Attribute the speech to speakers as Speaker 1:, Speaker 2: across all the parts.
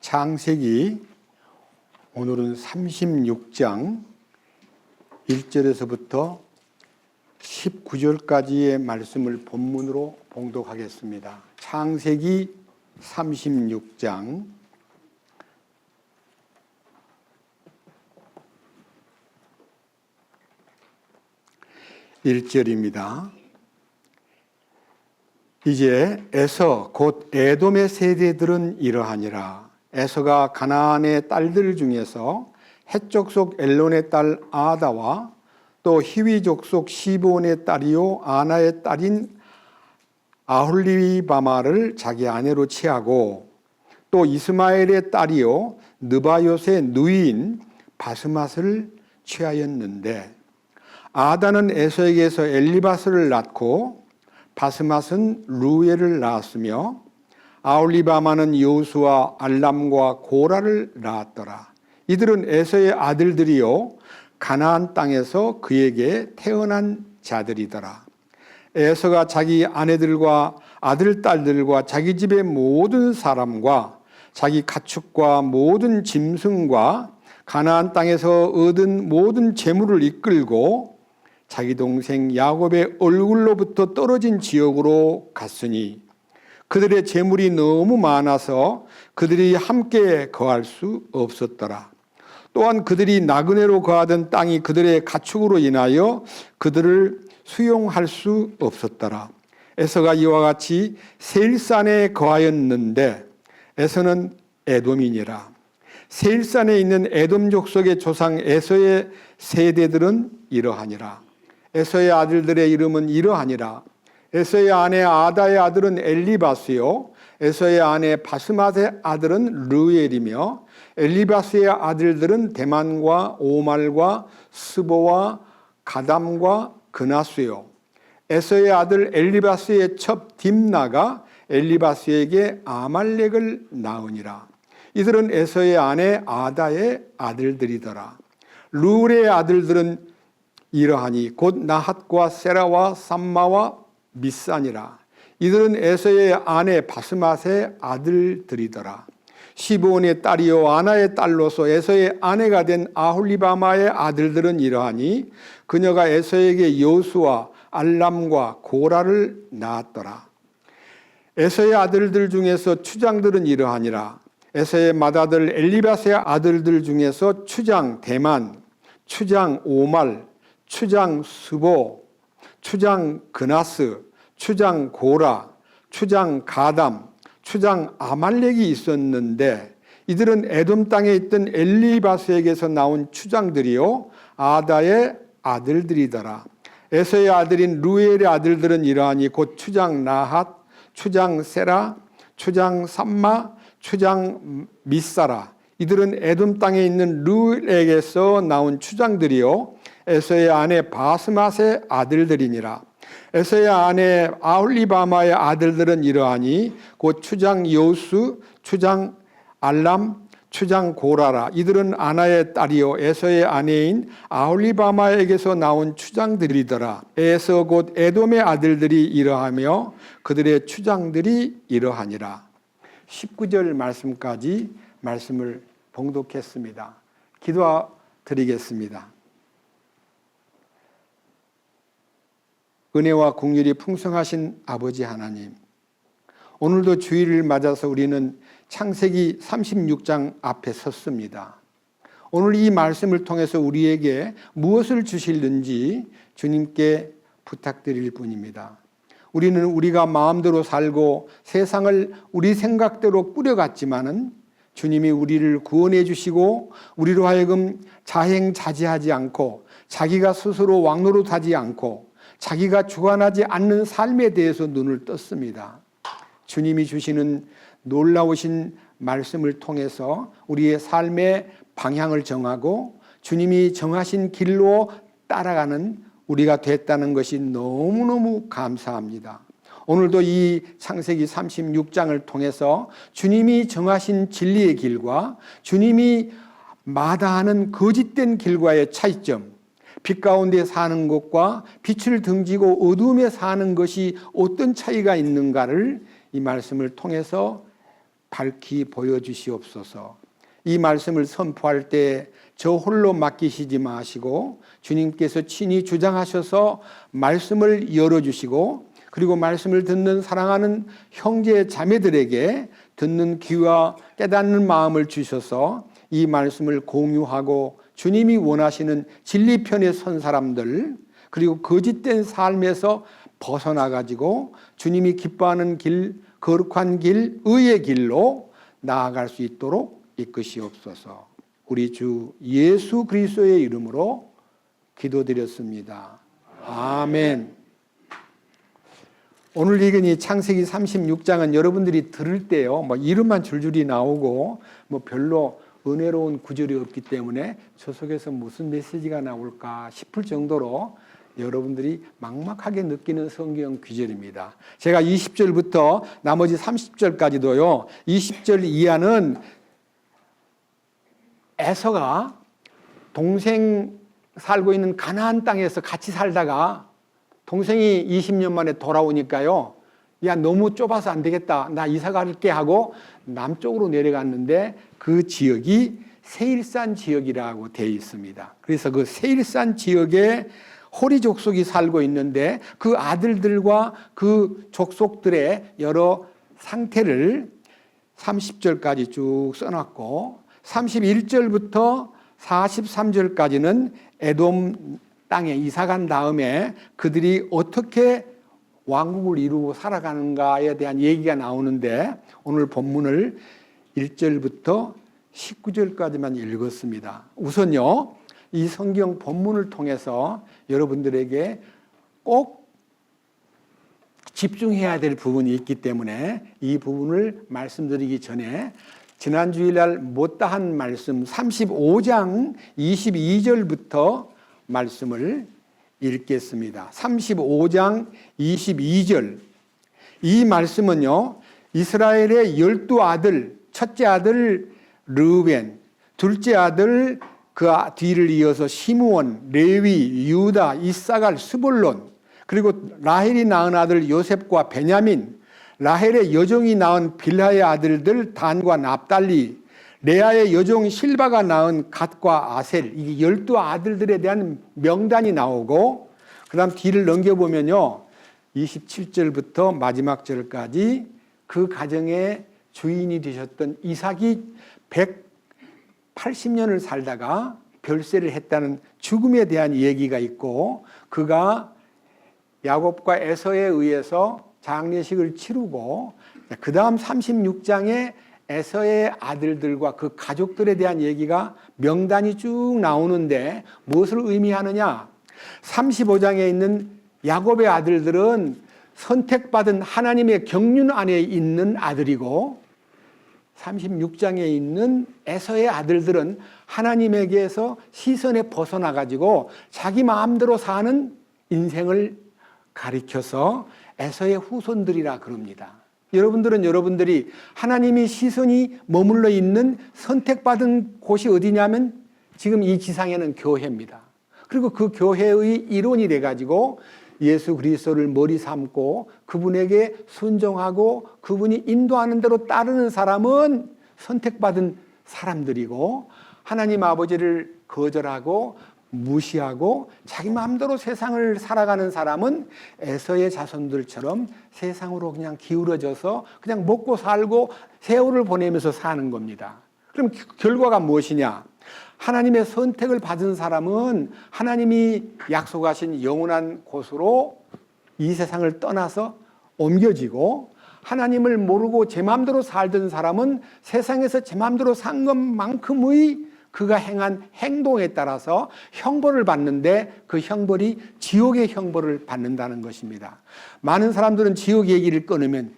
Speaker 1: 창세기 오늘은 36장 1절에서부터 19절까지의 말씀을 본문으로 봉독하겠습니다. 창세기 36장 1절입니다. 이제 에서 곧 에돔의 세대들은 이러하니라. 에서가 가나안의 딸들 중에서 헷 족속 엘론의 딸 아다와 또 히위 족속 시본의 딸이요 아나의 딸인 아홀리바마를 자기 아내로 취하고 또 이스마엘의 딸이요 느바요의 누이인 바스맛을 취하였는데, 아다는 에서에게서 엘리바스를 낳고 바스맛은 루엘을 낳았으며 아홀리바마는 여호수와 알람과 고라를 낳았더라. 이들은 에서의 아들들이요 가나안 땅에서 그에게 태어난 자들이더라. 에서가 자기 아내들과 아들 딸들과 자기 집의 모든 사람과 자기 가축과 모든 짐승과 가나안 땅에서 얻은 모든 재물을 이끌고 자기 동생 야곱의 얼굴로부터 떨어진 지역으로 갔으니 그들의 재물이 너무 많아서 그들이 함께 거할 수 없었더라. 또한 그들이 나그네로 거하던 땅이 그들의 가축으로 인하여 그들을 수용할 수 없었더라. 에서가 이와 같이 세일산에 거하였는데 에서는 에돔이니라. 세일산에 있는 에돔 족속의 조상 에서의 세대들은 이러하니라. 에서의 아들들의 이름은 이러하니라. 에서의 아내 아다의 아들은 엘리바스요 에서의 아내 바스맛의 아들은 르엘이며 엘리바스의 아들들은 데만과 오말과 스보와 가담과 그나스요. 에서의 아들 엘리바스의 첩 딥나가 엘리바스에게 아말렉을 낳으니라. 이들은 에서의 아내 아다의 아들들이더라. 르엘의 아들들은 이러하니 곧 나핫과 세라와 삼마와 미산이라. 이들은 에서의 아내 바스맛의 아들들이더라. 시브온의 딸이요 아나의 딸로서 에서의 아내가 된 아홀리바마의 아들들은 이러하니 그녀가 에서에게 여호수와 알람과 고라를 낳았더라. 에서의 아들들 중에서 추장들은 이러하니라. 에서의 맏아들 엘리바스의 아들들 중에서 추장 데만, 추장 오말, 추장 스보, 추장 그나스, 추장 고라, 추장 가담, 추장 아말렉이 있었는데 이들은 에돔 땅에 있던 엘리바스에게서 나온 추장들이요 아다의 아들들이더라. 에서의 아들인 루엘의 아들들은 이러하니 곧 추장 나핫, 추장 세라, 추장 삼마, 추장 미사라. 이들은 에돔 땅에 있는 루엘에게서 나온 추장들이요 에서의 아내 바스맛의 아들들이니라. 에서의 아내 아홀리바마의 아들들은 이러하니 곧 추장 여호수, 추장 알람, 추장 고라라. 이들은 아나의 딸이요 에서의 아내인 아홀리바마에게서 나온 추장들이더라. 에서 곧 에돔의 아들들이 이러하며 그들의 추장들이 이러하니라. 19절 말씀까지 말씀을 봉독했습니다. 기도드리겠습니다. 은혜와 긍휼이 풍성하신 아버지 하나님, 오늘도 주일을 맞아서 우리는 창세기 36장 앞에 섰습니다. 오늘 이 말씀을 통해서 우리에게 무엇을 주실는지 주님께 부탁드릴 뿐입니다. 우리는 우리가 마음대로 살고 세상을 우리 생각대로 꾸려갔지만은 주님이 우리를 구원해 주시고 우리로 하여금 자행자제하지 않고 자기가 스스로 왕노릇하지 않고 자기가 주관하지 않는 삶에 대해서 눈을 떴습니다. 주님이 주시는 놀라우신 말씀을 통해서 우리의 삶의 방향을 정하고 주님이 정하신 길로 따라가는 우리가 됐다는 것이 너무너무 감사합니다. 오늘도 이 창세기 36장을 통해서 주님이 정하신 진리의 길과 주님이 마다하는 거짓된 길과의 차이점, 빛 가운데 사는 것과 빛을 등지고 어둠에 사는 것이 어떤 차이가 있는가를 이 말씀을 통해서 밝히 보여주시옵소서. 이 말씀을 선포할 때 저 홀로 맡기시지 마시고 주님께서 친히 주장하셔서 말씀을 열어주시고, 그리고 말씀을 듣는 사랑하는 형제 자매들에게 듣는 귀와 깨닫는 마음을 주셔서 이 말씀을 공유하고 주님이 원하시는 진리편에 선 사람들, 그리고 거짓된 삶에서 벗어나가지고 주님이 기뻐하는 길, 거룩한 길, 의의 길로 나아갈 수 있도록 이끄시옵소서. 우리 주 예수 그리스도의 이름으로 기도드렸습니다. 아멘. 오늘 읽은 이 창세기 36장은 여러분들이 들을 때요, 이름만 줄줄이 나오고 별로 은혜로운 구절이 없기 때문에 저 속에서 무슨 메시지가 나올까 싶을 정도로 여러분들이 막막하게 느끼는 성경 구절입니다. 제가 20절부터 나머지 30절까지도요, 20절 이하는 에서가 동생 살고 있는 가나안 땅에서 같이 살다가 동생이 20년 만에 돌아오니까요, 야, 너무 좁아서 안 되겠다, 나 이사 갈게 하고 남쪽으로 내려갔는데 그 지역이 세일산 지역이라고 되어 있습니다. 그래서 그 세일산 지역에 호리 족속이 살고 있는데 그 아들들과 그 족속들의 여러 상태를 30절까지 쭉 써놨고, 31절부터 43절까지는 에돔 땅에 이사간 다음에 그들이 어떻게 왕국을 이루고 살아가는가에 대한 얘기가 나오는데, 오늘 본문을 1절부터 19절까지만 읽었습니다. 우선요, 이 성경 본문을 통해서 여러분들에게 꼭 집중해야 될 부분이 있기 때문에 이 부분을 말씀드리기 전에 지난 주일날 못다한 말씀 35장 22절부터 말씀을 읽겠습니다. 35장 22절. 이 말씀은요, 이스라엘의 12아들, 첫째 아들 르우벤, 둘째 아들 그 뒤를 이어서 시므온, 레위, 유다, 이사갈, 스불론, 그리고 라헬이 낳은 아들 요셉과 베냐민, 라헬의 여종이 낳은 빌하의 아들들 단과 납달리, 레아의 여종 실바가 낳은 갓과 아셀, 이게 12아들들에 대한 명단이 나오고, 그 다음 뒤를 넘겨보면요, 27절부터 마지막 절까지 그 가정의 주인이 되셨던 이삭이 180년을 살다가 별세를 했다는 죽음에 대한 얘기가 있고, 그가 야곱과 에서에 의해서 장례식을 치르고, 그 다음 36장에 에서의 아들들과 그 가족들에 대한 얘기가 명단이 쭉 나오는데 무엇을 의미하느냐? 35장에 있는 야곱의 아들들은 선택받은 하나님의 경륜 안에 있는 아들이고, 36장에 있는 에서의 아들들은 하나님에게서 시선에 벗어나가지고 자기 마음대로 사는 인생을 가리켜서 에서의 후손들이라 그럽니다. 여러분들은 여러분들이 하나님이 시선이 머물러 있는 선택받은 곳이 어디냐면 지금 이 지상에는 교회입니다. 그리고 그 교회의 일원이 돼가지고 예수 그리스도를 머리 삼고 그분에게 순종하고 그분이 인도하는 대로 따르는 사람은 선택받은 사람들이고, 하나님 아버지를 거절하고 무시하고 자기 마음대로 세상을 살아가는 사람은 에서의 자손들처럼 세상으로 그냥 기울어져서 그냥 먹고 살고 세월을 보내면서 사는 겁니다. 그럼 결과가 무엇이냐? 하나님의 선택을 받은 사람은 하나님이 약속하신 영원한 곳으로 이 세상을 떠나서 옮겨지고, 하나님을 모르고 제 마음대로 살던 사람은 세상에서 제 마음대로 산 것만큼의 그가 행한 행동에 따라서 형벌을 받는데 그 형벌이 지옥의 형벌을 받는다는 것입니다. 많은 사람들은 지옥 얘기를 꺼내면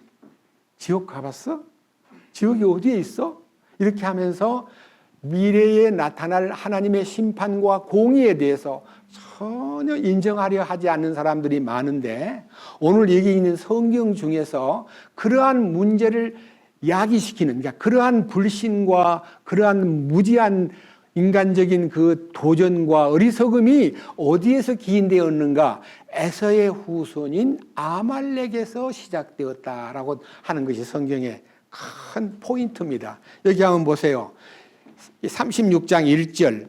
Speaker 1: 지옥 가봤어? 지옥이 어디에 있어? 이렇게 하면서 미래에 나타날 하나님의 심판과 공의에 대해서 전혀 인정하려 하지 않는 사람들이 많은데, 오늘 여기 있는 성경 중에서 그러한 문제를 야기시키는, 그러니까 그러한 불신과 그러한 무지한 인간적인 그 도전과 어리석음이 어디에서 기인되었는가? 에서의 후손인 아말렉에서 시작되었다라고 하는 것이 성경의 큰 포인트입니다. 여기 한번 보세요. 36장 1절.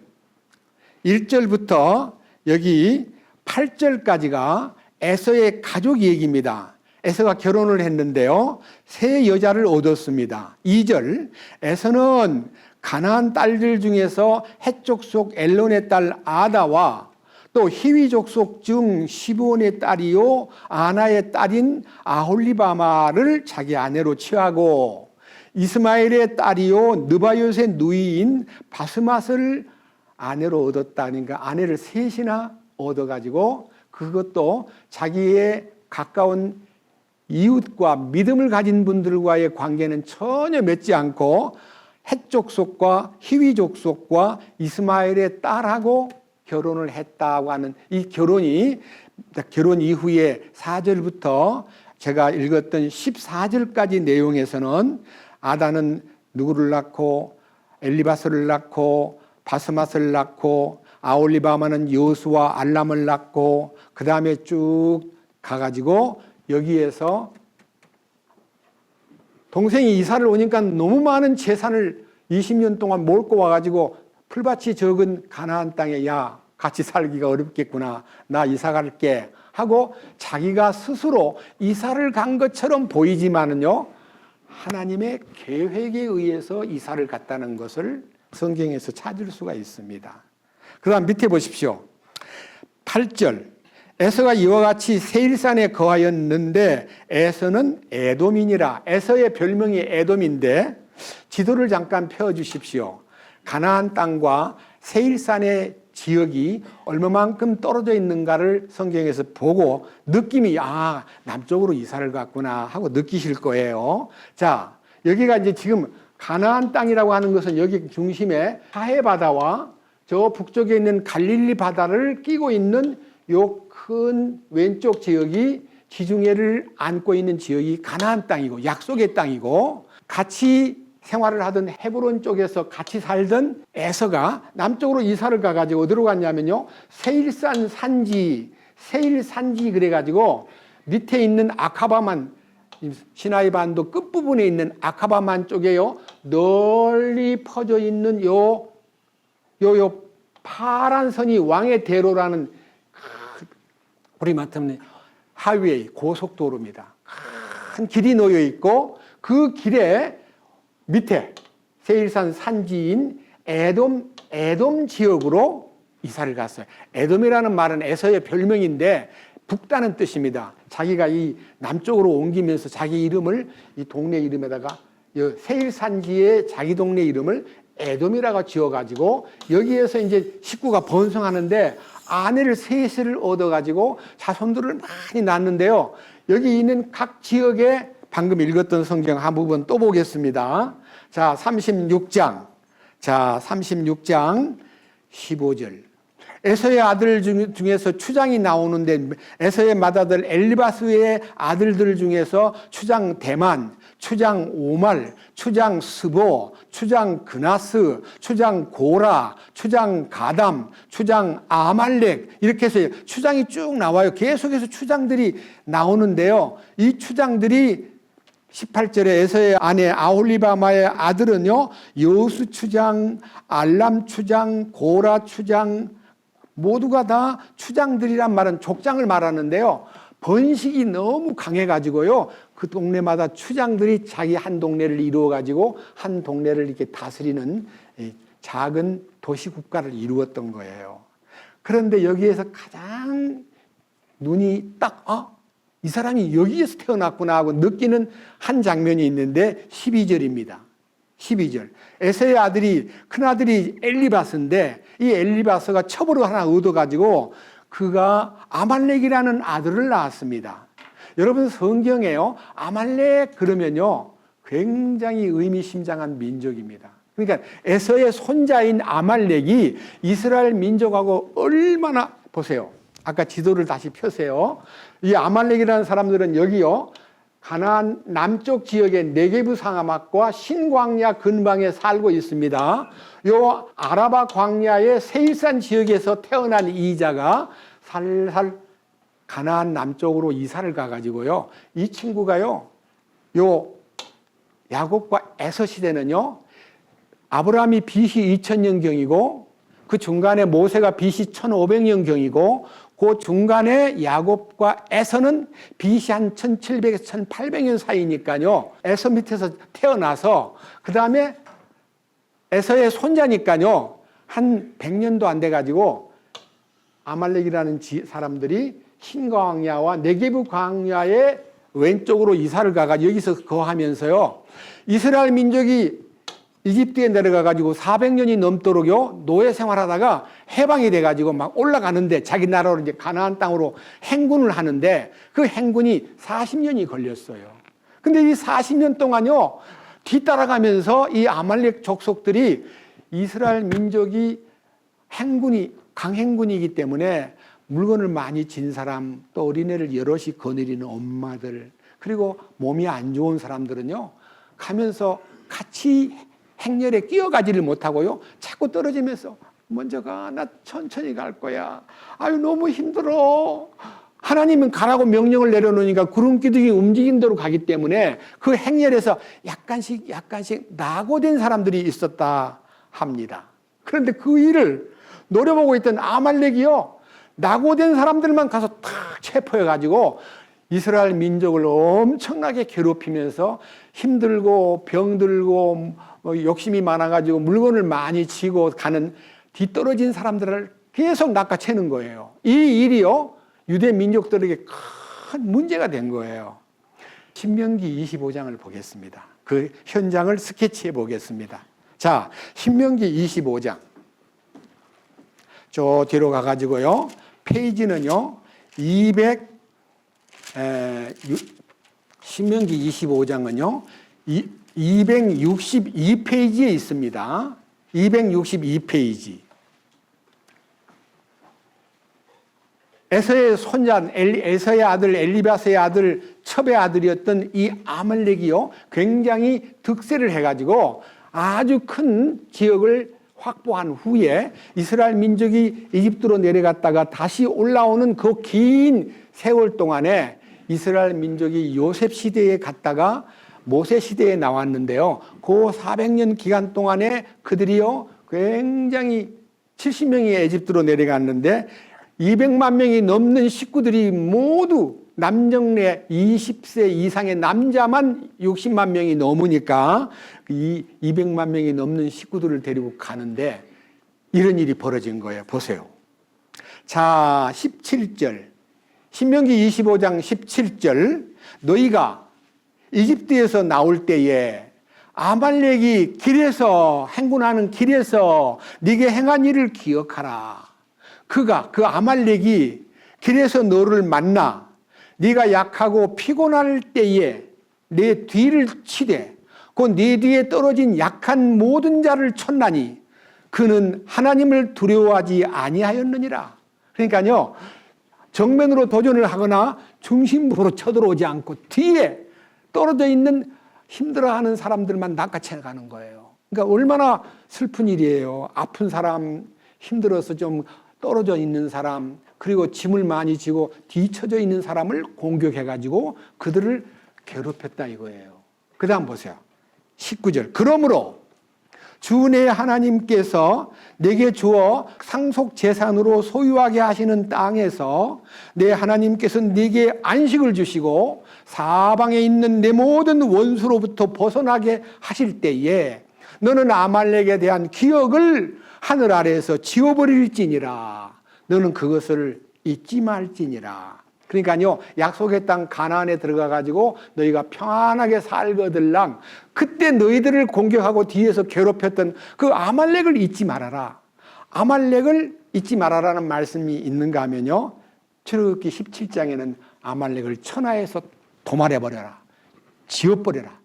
Speaker 1: 1절부터 여기 8절까지가 에서의 가족 얘기입니다. 에서가 결혼을 했는데요. 세 여자를 얻었습니다. 2절. 에서는 가나안 딸들 중에서 헷 족속 엘론의 딸 아다와 또 히위 족속 중 시브온의 딸이요 아나의 딸인 아홀리바마를 자기 아내로 취하고 이스마엘의 딸이요 느바요의 누이인 바스맛을 아내로 얻었다니까 아내를 셋이나 얻어가지고 그것도 자기의 가까운 이웃과 믿음을 가진 분들과의 관계는 전혀 맺지 않고 헷 족속과 히위 족속과 이스마엘의 딸하고 결혼을 했다고 하는 이 결혼이 결혼 이후에 4절부터 제가 읽었던 14절까지 내용에서는 아다는 누구를 낳고 엘리바스를 낳고 바스맛을 낳고 아올리바마는 여수와 알람을 낳고 그 다음에 쭉 가가지고 여기에서 동생이 이사를 오니까 너무 많은 재산을 20년 동안 몰고 와가지고 풀밭이 적은 가나안 땅에 야 같이 살기가 어렵겠구나 나 이사 갈게 하고 자기가 스스로 이사를 간 것처럼 보이지만은요 하나님의 계획에 의해서 이사를 갔다는 것을 성경에서 찾을 수가 있습니다. 그 다음 밑에 보십시오. 8절 에서가 이와 같이 세일산에 거하였는데 에서는 에돔인이라. 에서의 별명이 에돔인데 지도를 잠깐 펴주십시오. 가나안 땅과 세일산의 지역이 얼마만큼 떨어져 있는가를 성경에서 보고 느낌이 남쪽으로 이사를 갔구나 하고 느끼실 거예요. 자, 여기가 이제 지금 가나안 땅이라고 하는 것은 여기 중심에 사해 바다와 저 북쪽에 있는 갈릴리 바다를 끼고 있는 요 큰 왼쪽 지역이 지중해를 안고 있는 지역이 가나안 땅이고 약속의 땅이고 같이 생활을 하던 헤브론 쪽에서 같이 살던 에서가 남쪽으로 이사를 가가지고 어디로 갔냐면요 세일산 산지 그래가지고 밑에 있는 아카바만 시나이 반도 끝부분에 있는 아카바만 쪽에요 널리 퍼져 있는 요 파란 선이 왕의 대로라는 우리 말하면 하이웨이 고속도로입니다. 큰 길이 놓여 있고 그 길에 밑에 세일산 산지인 에돔 지역으로 이사를 갔어요. 에돔이라는 말은 에서의 별명인데 북다는 뜻입니다. 자기가 이 남쪽으로 옮기면서 자기 이름을 이 동네 이름에다가 세일산지의 자기 동네 이름을 에돔이라고 지어가지고 여기에서 이제 식구가 번성하는데 아내를 셋을 얻어가지고 자손들을 많이 낳는데요. 여기 있는 각 지역에 방금 읽었던 성경 한 부분 또 보겠습니다. 자, 36장 15절. 에서의 아들 중에서 추장이 나오는데 에서의 맏아들 엘리바스의 아들들 중에서 추장 대만, 추장 오말, 추장 스보, 추장 그나스, 추장 고라, 추장 가담, 추장 아말렉 이렇게 해서 추장이 쭉 나와요. 계속해서 추장들이 나오는데요. 이 추장들이 18절에 에서의 아내 아홀리바마의 아들은요 여수 추장, 알람 추장, 고라 추장 모두가 다 추장들이란 말은 족장을 말하는데요. 번식이 너무 강해가지고요. 그 동네마다 추장들이 자기 한 동네를 이루어가지고 한 동네를 이렇게 다스리는 작은 도시 국가를 이루었던 거예요. 그런데 여기에서 가장 눈이 딱, 이 사람이 여기에서 태어났구나 하고 느끼는 한 장면이 있는데 12절입니다. 12절. 에서의 아들이, 큰아들이 엘리바스인데 이 엘리바스가 첩으로 하나 얻어가지고 그가 아말렉이라는 아들을 낳았습니다. 여러분 성경에요. 아말렉 그러면요. 굉장히 의미심장한 민족입니다. 그러니까 에서의 손자인 아말렉이 이스라엘 민족하고 얼마나 보세요. 아까 지도를 다시 펴세요. 이 아말렉이라는 사람들은 여기요. 가나안 남쪽 지역의 네게브 상하막과 신광야 근방에 살고 있습니다. 요 아라바 광야의 세일산 지역에서 태어난 이자가 살살 가나안 남쪽으로 이사를 가가지고요. 이 친구가요. 요 야곱과 에서 시대는요, 아브라함이 BC 2000년경이고 그 중간에 모세가 BC 1500년경이고 그 중간에 야곱과 에서는 BC 한 1700에서 1800년 사이니까요. 에서 밑에서 태어나서 그 다음에 에서의 손자니까요. 한 100년도 안 돼가지고 아말렉이라는 사람들이 흰 광야와 네게브 광야의 왼쪽으로 이사를 가가지고 여기서 거하면서요. 이스라엘 민족이 이집트에 내려가가지고 400년이 넘도록요, 노예 생활하다가 해방이 돼가지고 막 올라가는데 자기 나라로 이제 가나안 땅으로 행군을 하는데 그 행군이 40년이 걸렸어요. 근데 이 40년 동안요, 뒤따라가면서 이 아말렉 족속들이 이스라엘 민족이 강행군이기 때문에 물건을 많이 진 사람, 또 어린애를 여럿이 거느리는 엄마들, 그리고 몸이 안 좋은 사람들은요, 가면서 같이 행렬에 끼어가지를 못하고요, 자꾸 떨어지면서 먼저 가, 나 천천히 갈 거야. 아유, 너무 힘들어. 하나님은 가라고 명령을 내려놓으니까 구름기둥이 움직인 대로 가기 때문에 그 행렬에서 약간씩 낙오된 사람들이 있었다 합니다. 그런데 그 일을 노려보고 있던 아말렉이요, 낙오된 사람들만 가서 탁 체포해가지고 이스라엘 민족을 엄청나게 괴롭히면서 힘들고 병들고 욕심이 많아가지고 물건을 많이 지고 가는 뒤떨어진 사람들을 계속 낚아채는 거예요. 이 일이요, 유대 민족들에게 큰 문제가 된 거예요. 신명기 25장을 보겠습니다. 그 현장을 스케치해 보겠습니다. 자, 신명기 25장. 저 뒤로 가가지고요, 페이지는요, 신명기 25장은요, 262페이지에 있습니다. 262페이지. 에서의 손자, 에서의 아들, 엘리바스의 아들, 첩의 아들이었던 이 아말렉이요, 굉장히 득세를 해가지고 아주 큰 지역을 확보한 후에 이스라엘 민족이 이집트로 내려갔다가 다시 올라오는 그 긴 세월 동안에 이스라엘 민족이 요셉 시대에 갔다가 모세 시대에 나왔는데요. 그 400년 기간 동안에 그들이요, 굉장히 70명이 에집트로 내려갔는데 200만 명이 넘는 식구들이 모두 남정네 20세 이상의 남자만 60만 명이 넘으니까 이 200만 명이 넘는 식구들을 데리고 가는데 이런 일이 벌어진 거예요. 보세요. 자, 17절. 신명기 25장 17절. 너희가 이집트에서 나올 때에 아말렉이 길에서 행군하는 길에서 네게 행한 일을 기억하라. 그 아말렉이 길에서 너를 만나 네가 약하고 피곤할 때에 내 뒤를 치되 그 네 뒤에 떨어진 약한 모든 자를 쳤나니 그는 하나님을 두려워하지 아니하였느니라. 그러니까요, 정면으로 도전을 하거나 중심부로 쳐들어오지 않고 뒤에 떨어져 있는 힘들어하는 사람들만 낚아채 가는 거예요. 그러니까 얼마나 슬픈 일이에요. 아픈 사람, 힘들어서 좀 떨어져 있는 사람, 그리고 짐을 많이 지고 뒤처져 있는 사람을 공격해가지고 그들을 괴롭혔다 이거예요. 그 다음 보세요. 19절. 그러므로 주 내 하나님께서 내게 주어 상속 재산으로 소유하게 하시는 땅에서 내 하나님께서 네게 안식을 주시고 사방에 있는 내 모든 원수로부터 벗어나게 하실 때에 너는 아말렉에 대한 기억을 하늘 아래에서 지워버릴지니라. 너는 그것을 잊지 말지니라. 그러니까요, 약속의 땅 가나안에 들어가가지고 너희가 평안하게 살거들랑 그때 너희들을 공격하고 뒤에서 괴롭혔던 그 아말렉을 잊지 말아라. 아말렉을 잊지 말아라는 말씀이 있는가 하면요, 출애굽기 17장에는 아말렉을 천하에서 도말해버려라, 지워버려라,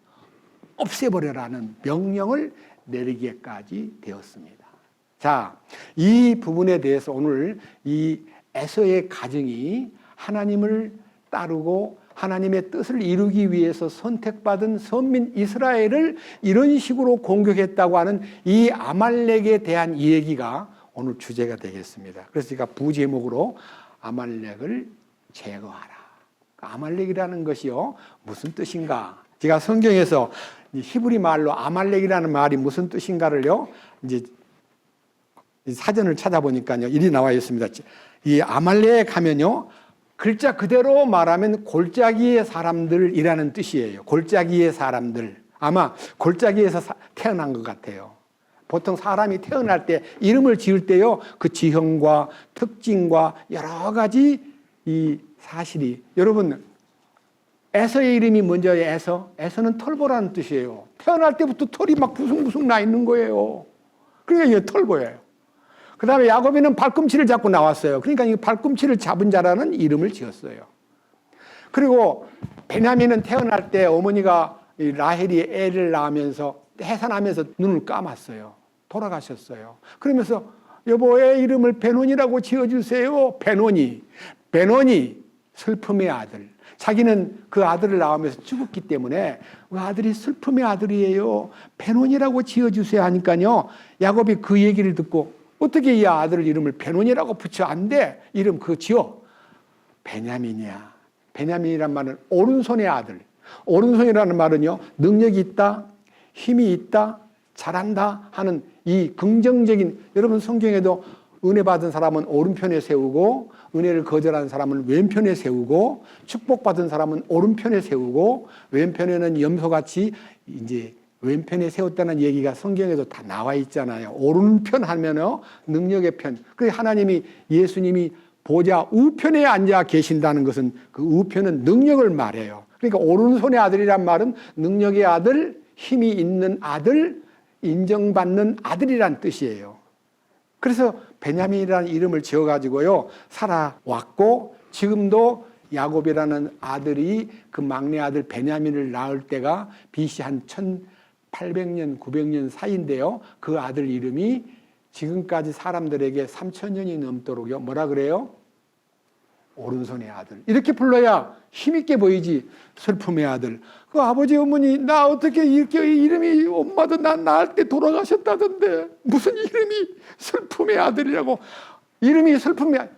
Speaker 1: 없애버려라는 명령을 내리기까지 되었습니다. 자, 이 부분에 대해서 오늘 이 에서의 가정이 하나님을 따르고 하나님의 뜻을 이루기 위해서 선택받은 선민 이스라엘을 이런 식으로 공격했다고 하는 이 아말렉에 대한 얘기가 오늘 주제가 되겠습니다. 그래서 제가 부제목으로 아말렉을 제거하라. 아말렉이라는 것이요, 무슨 뜻인가? 제가 성경에서 히브리 말로 아말렉이라는 말이 무슨 뜻인가를요, 이제 사전을 찾아보니까요, 이리 나와 있습니다. 이 아말렉 하면요, 글자 그대로 말하면 골짜기의 사람들이라는 뜻이에요. 골짜기의 사람들. 아마 골짜기에서 태어난 것 같아요. 보통 사람이 태어날 때 이름을 지을 때요, 그 지형과 특징과 여러 가지 이 사실이, 여러분, 에서의 이름이 뭔지요? 에서는 털보라는 뜻이에요. 태어날 때부터 털이 막 부숭부숭 나 있는 거예요. 그러니까 이게 털보예요. 그 다음에 야곱이는 발꿈치를 잡고 나왔어요. 그러니까 이 발꿈치를 잡은 자라는 이름을 지었어요. 그리고 베냐민은 태어날 때 어머니가 라헬이 애를 낳으면서 해산하면서 눈을 감았어요. 돌아가셨어요. 그러면서 여보, 애 이름을 베논이라고 지어주세요. 베논이 슬픔의 아들. 자기는 그 아들을 낳으면서 죽었기 때문에 그 아들이 슬픔의 아들이에요. 베논이라고 지어주세요 하니까요, 야곱이 그 얘기를 듣고 어떻게 이 아들 이름을 베논이라고 붙여? 안 돼. 이름 그거 지어. 베냐민이야. 베냐민이란 말은 오른손의 아들. 오른손이라는 말은요, 능력이 있다, 힘이 있다, 잘한다 하는 이 긍정적인, 여러분 성경에도 은혜 받은 사람은 오른편에 세우고 은혜를 거절한 사람은 왼편에 세우고 축복받은 사람은 오른편에 세우고 왼편에는 염소같이 이제 왼편에 세웠다는 얘기가 성경에도 다 나와 있잖아요. 오른편 하면요, 능력의 편. 그 하나님이, 예수님이 보좌 우편에 앉아 계신다는 것은 그 우편은 능력을 말해요. 그러니까 오른손의 아들이란 말은 능력의 아들, 힘이 있는 아들, 인정받는 아들이란 뜻이에요. 그래서 베냐민이라는 이름을 지어가지고요, 살아왔고, 지금도 야곱이라는 아들이 그 막내 아들 베냐민을 낳을 때가 BC 한 1800년, 900년 사이인데요. 그 아들 이름이 지금까지 사람들에게 3000년이 넘도록요, 뭐라 그래요? 오른손의 아들. 이렇게 불러야 힘있게 보이지. 슬픔의 아들. 그 아버지 어머니, 나 어떻게 이렇게 이름이, 엄마도 나 낳을 때 돌아가셨다던데 무슨 이름이 슬픔의 아들이라고. 이름이 슬픔의 아들.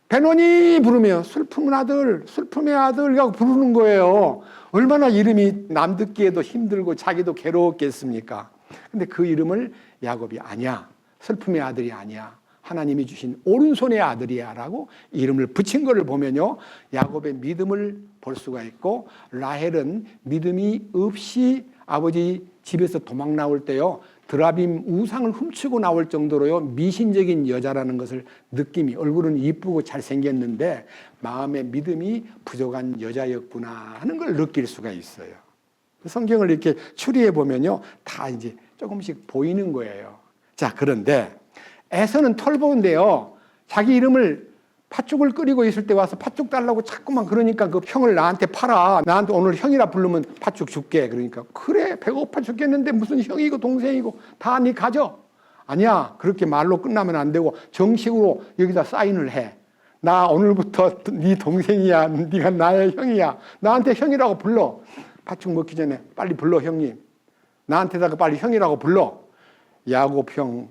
Speaker 1: 베논이 부르면 슬픔의 아들, 슬픔의 아들이라고 부르는 거예요. 얼마나 이름이 남 듣기에도 힘들고 자기도 괴로웠겠습니까? 근데 그 이름을 야곱이 아니야, 슬픔의 아들이 아니야, 하나님이 주신 오른손의 아들이야 라고 이름을 붙인 것을 보면요, 야곱의 믿음을 볼 수가 있고, 라헬은 믿음이 없이 아버지 집에서 도망 나올 때요, 드라빔 우상을 훔치고 나올 정도로요, 미신적인 여자라는 것을 느낌이, 얼굴은 이쁘고 잘생겼는데 마음의 믿음이 부족한 여자였구나 하는 걸 느낄 수가 있어요. 성경을 이렇게 추리해 보면요, 다 이제 조금씩 보이는 거예요. 자, 그런데 에서는 털보인데요, 자기 이름을 팥죽을 끓이고 있을 때 와서 팥죽 달라고 자꾸만 그러니까 그 형을 나한테 팔아. 나한테 오늘 형이라 부르면 팥죽 줄게. 그러니까 그래, 배고파 죽겠는데 무슨 형이고 동생이고 다 네 가져. 아니야, 그렇게 말로 끝나면 안 되고 정식으로 여기다 사인을 해. 나 오늘부터 네 동생이야. 네가 나의 형이야. 나한테 형이라고 불러. 팥죽 먹기 전에 빨리 불러, 형님. 나한테다가 빨리 형이라고 불러. 야곱 형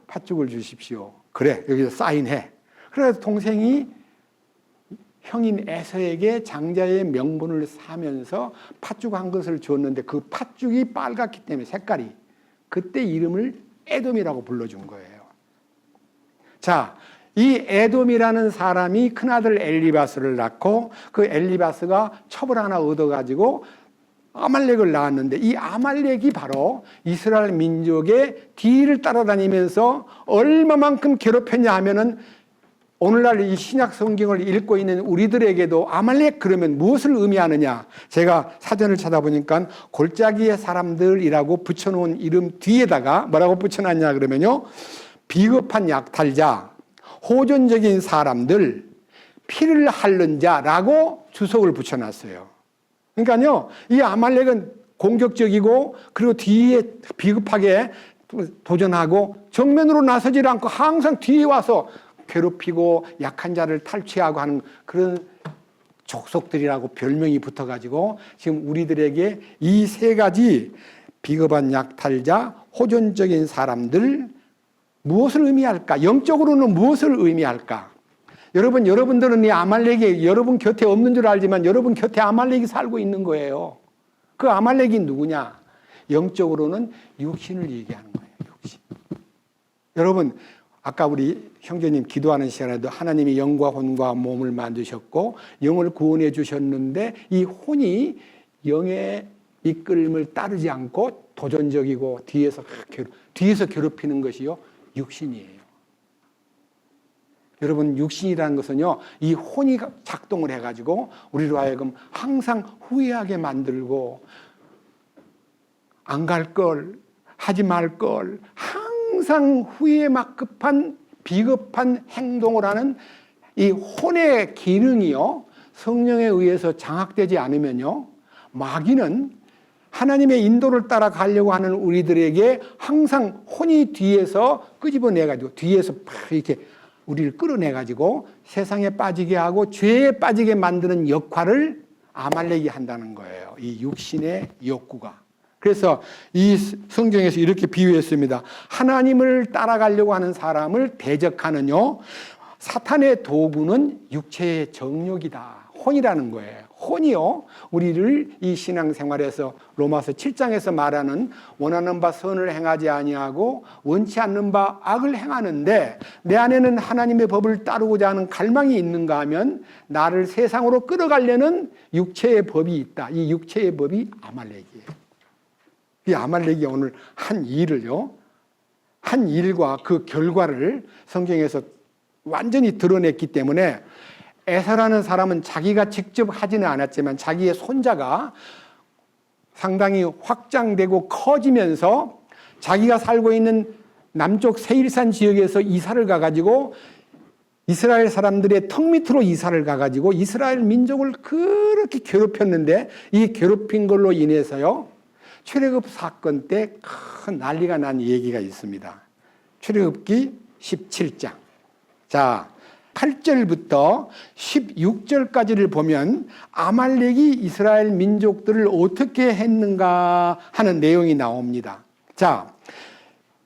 Speaker 1: 팥죽을 주십시오. 그래, 여기다 사인해. 그래서 동생이 형인 에서에게 장자의 명분을 사면서 팥죽 한 것을 줬는데 그 팥죽이 빨갛기 때문에 색깔이, 그때 이름을 에돔이라고 불러준 거예요. 자, 이 에돔이라는 사람이 큰아들 엘리바스를 낳고 그 엘리바스가 첩을 하나 얻어가지고 아말렉을 낳았는데, 이 아말렉이 바로 이스라엘 민족의 뒤를 따라다니면서 얼마만큼 괴롭혔냐 하면은, 오늘날 이 신약 성경을 읽고 있는 우리들에게도 아말렉 그러면 무엇을 의미하느냐? 제가 사전을 찾아보니까 골짜기의 사람들이라고 붙여놓은 이름 뒤에다가 뭐라고 붙여놨냐 그러면요, 비겁한 약탈자, 호전적인 사람들, 피를 핥는 자라고 주석을 붙여놨어요. 그러니까요, 이 아말렉은 공격적이고 그리고 뒤에 비겁하게 도전하고 정면으로 나서질 않고 항상 뒤에 와서 괴롭히고 약한 자를 탈취하고 하는 그런 족속들이라고 별명이 붙어가지고 지금 우리들에게 이 세 가지, 비겁한 약탈자, 호전적인 사람들, 무엇을 의미할까? 영적으로는 무엇을 의미할까? 여러분들은 이 아말렉이 여러분 곁에 없는 줄 알지만 여러분 곁에 아말렉이 살고 있는 거예요. 그 아말렉이 누구냐? 영적으로는 육신을 얘기하는 거예요. 육신. 여러분, 아까 우리 형제님 기도하는 시간에도 하나님이 영과 혼과 몸을 만드셨고 영을 구원해 주셨는데 이 혼이 영의 이끌림을 따르지 않고 도전적이고 뒤에서 괴롭히는 것이요 육신이에요. 여러분, 육신이라는 것은요, 이 혼이 작동을 해가지고 우리로 하여금 항상 후회하게 만들고 안 갈 걸, 하지 말 걸, 항상 후회에 막 급한 비겁한 행동을 하는 이 혼의 기능이요, 성령에 의해서 장악되지 않으면요, 마귀는 하나님의 인도를 따라 가려고 하는 우리들에게 항상 혼이 뒤에서 끄집어내가지고 뒤에서 팍 이렇게 우리를 끌어내가지고 세상에 빠지게 하고 죄에 빠지게 만드는 역할을 아말렉이 한다는 거예요. 이 육신의 욕구가. 그래서 이 성경에서 이렇게 비유했습니다. 하나님을 따라가려고 하는 사람을 대적하는요, 사탄의 도구는 육체의 정욕이다. 혼이라는 거예요. 혼이요, 우리를 이 신앙생활에서 로마서 7장에서 말하는 원하는 바 선을 행하지 아니하고 원치 않는 바 악을 행하는데 내 안에는 하나님의 법을 따르고자 하는 갈망이 있는가 하면 나를 세상으로 끌어가려는 육체의 법이 있다. 이 육체의 법이 아말렉이에요. 이 아말렉이 오늘 한 일을요, 한 일과 그 결과를 성경에서 완전히 드러냈기 때문에 에서라는 사람은 자기가 직접 하지는 않았지만 자기의 손자가 상당히 확장되고 커지면서 자기가 살고 있는 남쪽 세일산 지역에서 이사를 가가지고 이스라엘 사람들의 턱 밑으로 이사를 가가지고 이스라엘 민족을 그렇게 괴롭혔는데 이 괴롭힌 걸로 인해서요, 출애굽 사건 때 큰 난리가 난 얘기가 있습니다. 출애굽기 17장. 자, 8절부터 16절까지를 보면 아말렉이 이스라엘 민족들을 어떻게 했는가 하는 내용이 나옵니다. 자,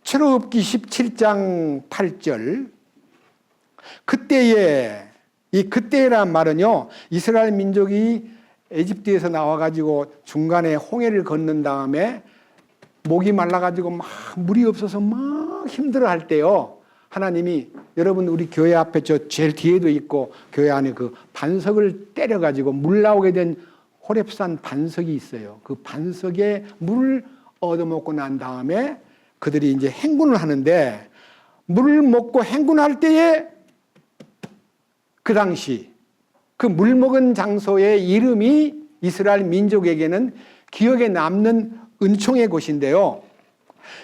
Speaker 1: 출애굽기 17장 8절. 그때에, 이 그때란 말은요, 이스라엘 민족이 에집트에서 나와가지고 중간에 홍해를 걷는 다음에 목이 말라가지고 막 물이 없어서 막 힘들어할 때요, 하나님이, 여러분 우리 교회 앞에 저 제일 뒤에도 있고 교회 안에 그 반석을 때려가지고 물 나오게 된 호렙산 반석이 있어요. 그 반석에 물을 얻어먹고 난 다음에 그들이 이제 행군을 하는데 물을 먹고 행군할 때에 그 당시 그 물 먹은 장소의 이름이 이스라엘 민족에게는 기억에 남는 은총의 곳인데요.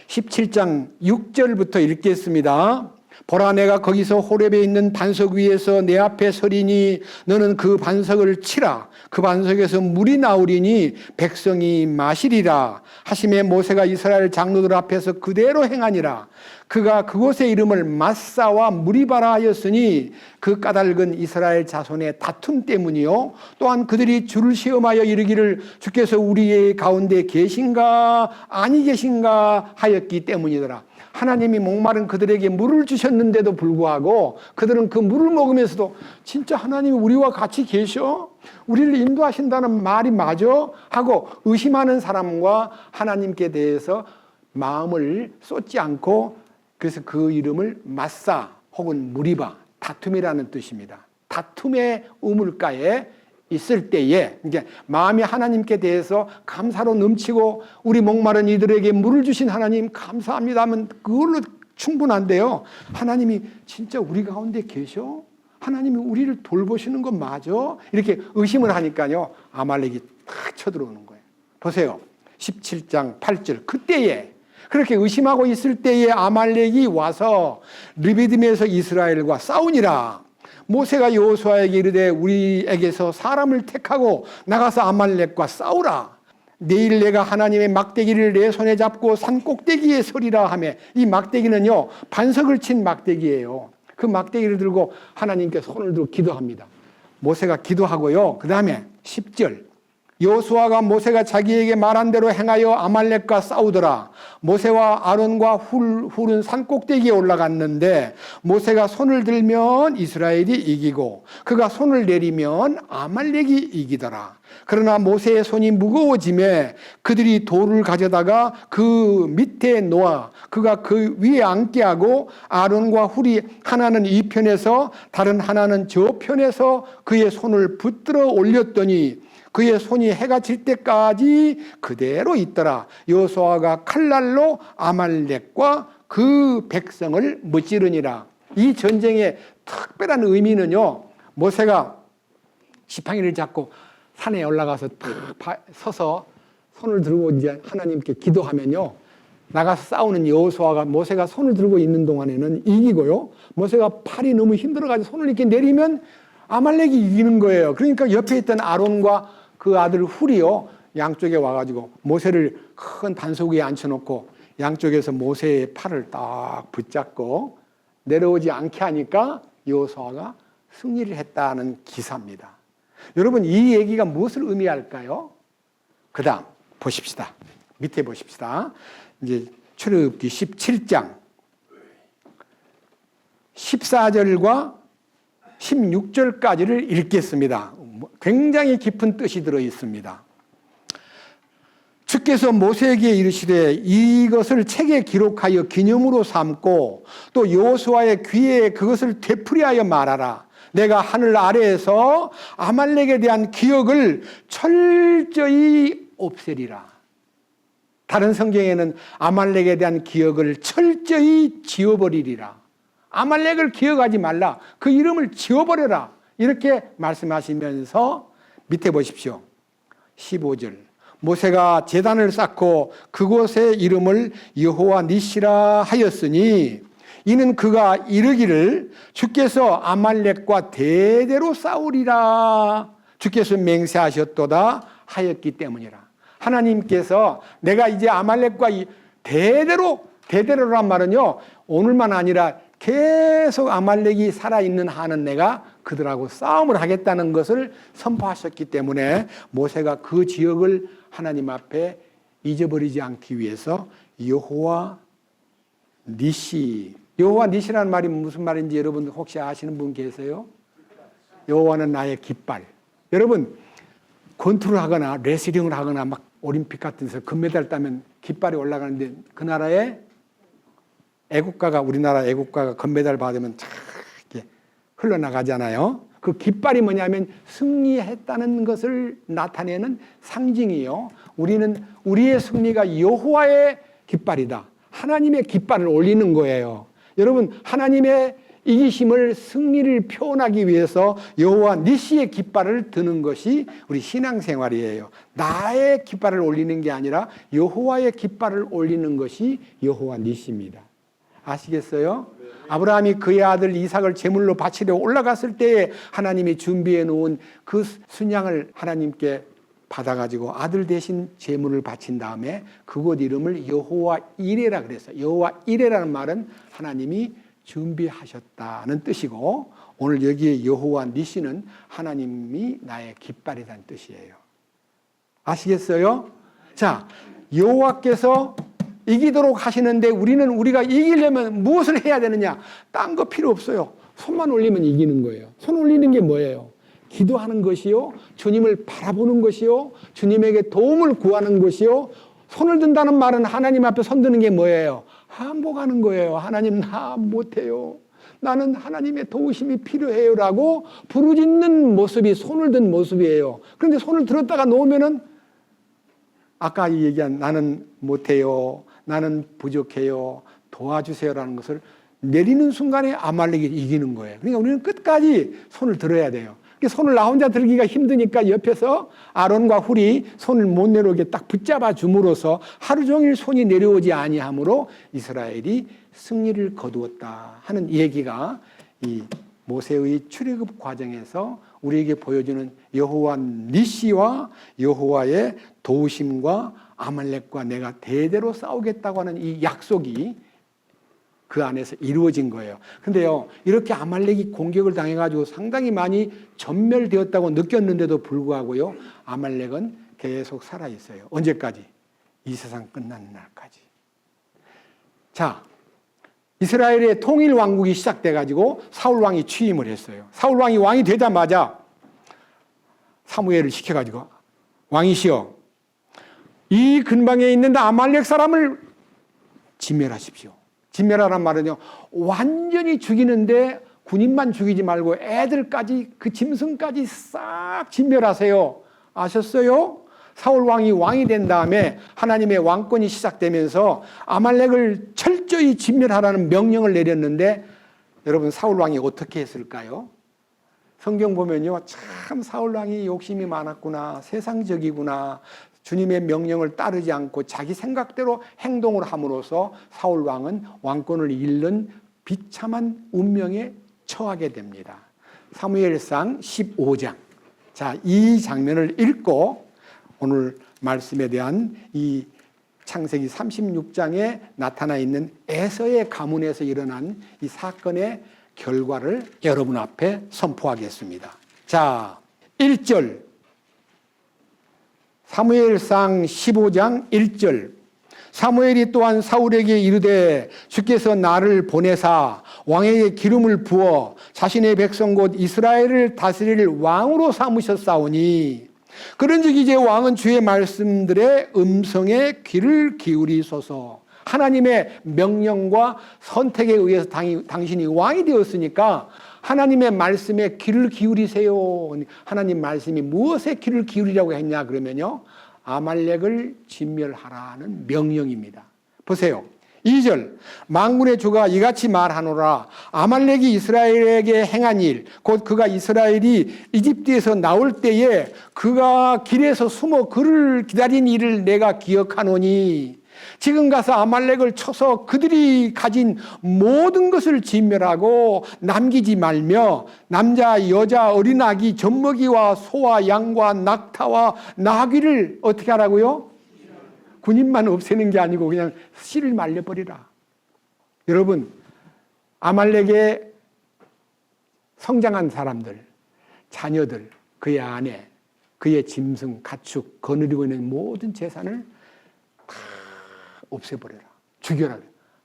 Speaker 1: 17장 6절부터 읽겠습니다. 보라, 내가 거기서 호렙에 있는 반석 위에서 내 앞에 서리니 너는 그 반석을 치라. 그 반석에서 물이 나오리니 백성이 마시리라 하심에 모세가 이스라엘 장로들 앞에서 그대로 행하니라. 그가 그곳의 이름을 마사와 무리바라 하였으니 그 까닭은 이스라엘 자손의 다툼 때문이요, 또한 그들이 주를 시험하여 이르기를 주께서 우리의 가운데 계신가 아니 계신가 하였기 때문이더라. 하나님이 목마른 그들에게 물을 주셨는데도 불구하고 그들은 그 물을 먹으면서도 진짜 하나님이 우리와 같이 계셔? 우리를 인도하신다는 말이 맞아? 하고 의심하는 사람과 하나님께 대해서 마음을 쏟지 않고, 그래서 그 이름을 마사 혹은 무리바, 다툼이라는 뜻입니다. 다툼의 우물가에 있을 때에 이제 마음이 하나님께 대해서 감사로 넘치고 우리 목마른 이들에게 물을 주신 하나님 감사합니다 하면 그걸로 충분한데요, 하나님이 진짜 우리 가운데 계셔? 하나님이 우리를 돌보시는 건 맞아? 이렇게 의심을 하니까요, 아말렉이 탁 쳐들어오는 거예요. 보세요, 17장 8절. 그때에, 그렇게 의심하고 있을 때에 아말렉이 와서 르비딤에서 이스라엘과 싸우니라. 모세가 여호수아에게 이르되 우리에게서 사람을 택하고 나가서 아말렉과 싸우라. 내일 내가 하나님의 막대기를 내 손에 잡고 산 꼭대기에 서리라 하며, 이 막대기는요, 반석을 친 막대기예요. 그 막대기를 들고 하나님께 손을 들고 기도합니다. 모세가 기도하고요, 그 다음에 10절. 여호수아가 모세가 자기에게 말한 대로 행하여 아말렉과 싸우더라. 모세와 아론과 훌은 산 꼭대기에 올라갔는데 모세가 손을 들면 이스라엘이 이기고 그가 손을 내리면 아말렉이 이기더라. 그러나 모세의 손이 무거워짐에 그들이 돌을 가져다가 그 밑에 놓아 그가 그 위에 앉게 하고 아론과 훌이 하나는 이 편에서 다른 하나는 저 편에서 그의 손을 붙들어 올렸더니 그의 손이 해가 질 때까지 그대로 있더라. 여호수아가 칼날로 아말렉과 그 백성을 무찌르니라. 이 전쟁의 특별한 의미는요, 모세가 지팡이를 잡고 산에 올라가서 탁 서서 손을 들고 이제 하나님께 기도하면요, 나가서 싸우는 여호수아가 모세가 손을 들고 있는 동안에는 이기고요, 모세가 팔이 너무 힘들어가지고 손을 이렇게 내리면 아말렉이 이기는 거예요. 그러니까 옆에 있던 아론과 그 아들 훌이요, 양쪽에 와가지고 모세를 큰 반석 위에 앉혀놓고 양쪽에서 모세의 팔을 딱 붙잡고 내려오지 않게 하니까 여호수아가 승리를 했다는 기사입니다. 여러분, 이 얘기가 무엇을 의미할까요? 그 다음 보십시다. 밑에 보십시다. 이제 출애굽기 17장 14절과 16절까지를 읽겠습니다. 굉장히 깊은 뜻이 들어 있습니다. 주께서 모세에게 이르시되 이것을 책에 기록하여 기념으로 삼고 또 여호수아의 귀에 그것을 되풀이하여 말하라. 내가 하늘 아래에서 아말렉에 대한 기억을 철저히 없애리라. 다른 성경에는 아말렉에 대한 기억을 철저히 지워버리리라. 아말렉을 기억하지 말라. 그 이름을 지워버려라. 이렇게 말씀하시면서 밑에 보십시오. 15절. 모세가 제단을 쌓고 그곳의 이름을 여호와 니시라 하였으니 이는 그가 이르기를 주께서 아말렉과 대대로 싸우리라. 주께서 맹세하셨도다 하였기 때문이라. 하나님께서 내가 이제 아말렉과 대대로란 말은요, 오늘만 아니라 계속 아말렉이 살아있는 한은 내가 그들하고 싸움을 하겠다는 것을 선포하셨기 때문에 모세가 그 지역을 하나님 앞에 잊어버리지 않기 위해서 여호와 니시, 여호와 니시라는 말이 무슨 말인지 여러분 혹시 아시는 분 계세요? 여호와는 나의 깃발. 여러분, 권투를 하거나 레슬링을 하거나 막 올림픽 같은 데서 금메달 따면 깃발이 올라가는데 그 나라에 우리나라 애국가가 금메달 받으면 쫙 이렇게 흘러나가잖아요. 그 깃발이 뭐냐면 승리했다는 것을 나타내는 상징이요. 우리의 승리가 여호와의 깃발이다. 하나님의 깃발을 올리는 거예요. 여러분, 하나님의 이기심을, 승리를 표현하기 위해서 여호와 니시의 깃발을 드는 것이 우리 신앙생활이에요. 나의 깃발을 올리는 게 아니라 여호와의 깃발을 올리는 것이 여호와 니시입니다. 아시겠어요? 네. 아브라함이 그의 아들 이삭을 제물로 바치려 올라갔을 때에 하나님이 준비해 놓은 그 순양을 하나님께 받아가지고 아들 대신 제물을 바친 다음에 그곳 이름을 여호와 이레라 그랬어요. 여호와 이레라는 말은 하나님이 준비하셨다는 뜻이고, 오늘 여기에 여호와 니시는 하나님이 나의 깃발이라는 뜻이에요. 아시겠어요? 자, 여호와께서 이기도록 하시는데 우리가 이기려면 무엇을 해야 되느냐? 딴 거 필요 없어요. 손만 올리면 이기는 거예요. 손 올리는 게 뭐예요? 기도하는 것이요, 주님을 바라보는 것이요, 주님에게 도움을 구하는 것이요. 손을 든다는 말은 하나님 앞에 손 드는 게 뭐예요? 항복하는 거예요. 하나님, 나 못해요. 나는 하나님의 도우심이 필요해요 라고 부르짖는 모습이 손을 든 모습이에요. 그런데 손을 들었다가 놓으면은 아까 얘기한 나는 못해요, 나는 부족해요, 도와주세요라는 것을 내리는 순간에 아말렉이 이기는 거예요. 그러니까 우리는 끝까지 손을 들어야 돼요. 손을 나 혼자 들기가 힘드니까 옆에서 아론과 훌이 손을 못 내려오게 딱 붙잡아 줌으로써 하루 종일 손이 내려오지 아니하므로 이스라엘이 승리를 거두었다 하는 얘기가 이 모세의 출애굽 과정에서 우리에게 보여주는 여호와 니시와 여호와의 도우심과 아말렉과 내가 대대로 싸우겠다고 하는 이 약속이 그 안에서 이루어진 거예요. 근데요, 이렇게 아말렉이 공격을 당해가지고 상당히 많이 전멸되었다고 느꼈는데도 불구하고요, 아말렉은 계속 살아 있어요. 언제까지? 이 세상 끝나는 날까지. 자, 이스라엘의 통일 왕국이 시작돼 가지고 사울 왕이 취임을 했어요. 사울 왕이 왕이 되자마자 사무엘을 시켜 가지고 왕이시여, 이 근방에 있는 아말렉 사람을 진멸하십시오. 진멸하란 말은요, 완전히 죽이는데 군인만 죽이지 말고 애들까지, 그 짐승까지 싹 진멸하세요. 아셨어요? 사울 왕이 왕이 된 다음에 하나님의 왕권이 시작되면서 아말렉을 철저히 진멸하라는 명령을 내렸는데, 여러분 사울 왕이 어떻게 했을까요? 성경 보면요, 참 사울 왕이 욕심이 많았구나, 세상적이구나, 주님의 명령을 따르지 않고 자기 생각대로 행동을 함으로써 사울 왕은 왕권을 잃는 비참한 운명에 처하게 됩니다. 사무엘상 15장. 자, 이 장면을 읽고 오늘 말씀에 대한 이 창세기 36장에 나타나 있는 에서의 가문에서 일어난 이 사건의 결과를 여러분 앞에 선포하겠습니다. 자, 1절. 사무엘상 15장 1절. 사무엘이 또한 사울에게 이르되 주께서 나를 보내사 왕에게 기름을 부어 자신의 백성 곧 이스라엘을 다스릴 왕으로 삼으셨사오니 그런즉 이제 왕은 주의 말씀들의 음성에 귀를 기울이소서. 하나님의 명령과 선택에 의해서 당신이 왕이 되었으니까 하나님의 말씀에 귀를 기울이세요. 하나님 말씀이 무엇에 귀를 기울이라고 했냐 그러면요, 아말렉을 진멸하라는 명령입니다. 보세요. 2절. 만군의 주가 이같이 말하노라. 아말렉이 이스라엘에게 행한 일, 곧 그가 이스라엘이 이집트에서 나올 때에 그가 길에서 숨어 그를 기다린 일을 내가 기억하노니 지금 가서 아말렉을 쳐서 그들이 가진 모든 것을 진멸하고 남기지 말며 남자, 여자, 어린아기, 젖먹이와 소와 양과 낙타와 나귀를 어떻게 하라고요? 군인만 없애는 게 아니고 그냥 씨를 말려버리라. 여러분, 아말렉의 성장한 사람들, 자녀들, 그의 아내, 그의 짐승, 가축, 거느리고 있는 모든 재산을 다 없애버려라. 죽여라.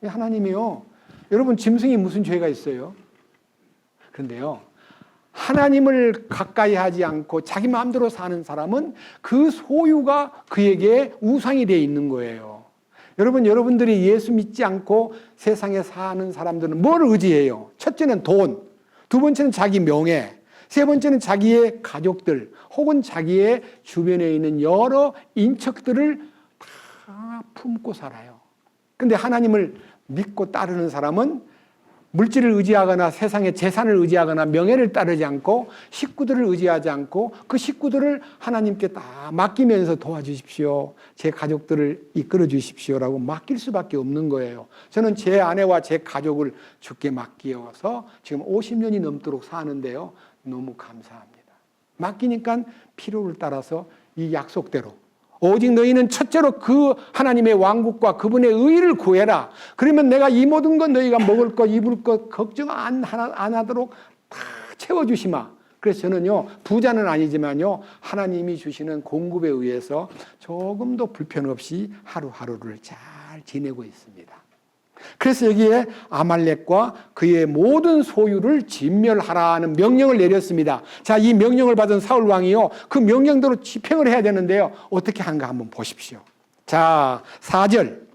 Speaker 1: 하나님이요, 여러분 짐승이 무슨 죄가 있어요? 그런데요, 하나님을 가까이 하지 않고 자기 마음대로 사는 사람은 그 소유가 그에게 우상이 되어 있는 거예요. 여러분들이 예수 믿지 않고 세상에 사는 사람들은 뭘 의지해요? 첫째는 돈, 두 번째는 자기 명예, 세 번째는 자기의 가족들 혹은 자기의 주변에 있는 여러 인척들을 다 품고 살아요. 근데 하나님을 믿고 따르는 사람은 물질을 의지하거나 세상의 재산을 의지하거나 명예를 따르지 않고 식구들을 의지하지 않고 그 식구들을 하나님께 다 맡기면서 도와주십시오, 제 가족들을 이끌어 주십시오라고 맡길 수밖에 없는 거예요. 저는 제 아내와 제 가족을 주께 맡기어서 지금 50년이 넘도록 사는데요, 너무 감사합니다. 맡기니까 필요를 따라서 이 약속대로 오직 너희는 첫째로 그 하나님의 왕국과 그분의 의를 구해라. 그러면 내가 이 모든 것, 너희가 먹을 것, 입을 것 걱정 안 하도록 다 채워주시마. 그래서 저는요, 부자는 아니지만요, 하나님이 주시는 공급에 의해서 조금도 불편 없이 하루하루를 잘 지내고 있습니다. 그래서 여기에 아말렉과 그의 모든 소유를 진멸하라는 명령을 내렸습니다. 자, 이 명령을 받은 사울 왕이요, 그 명령대로 집행을 해야 되는데요, 어떻게 하는가 한번 보십시오. 자, 4절.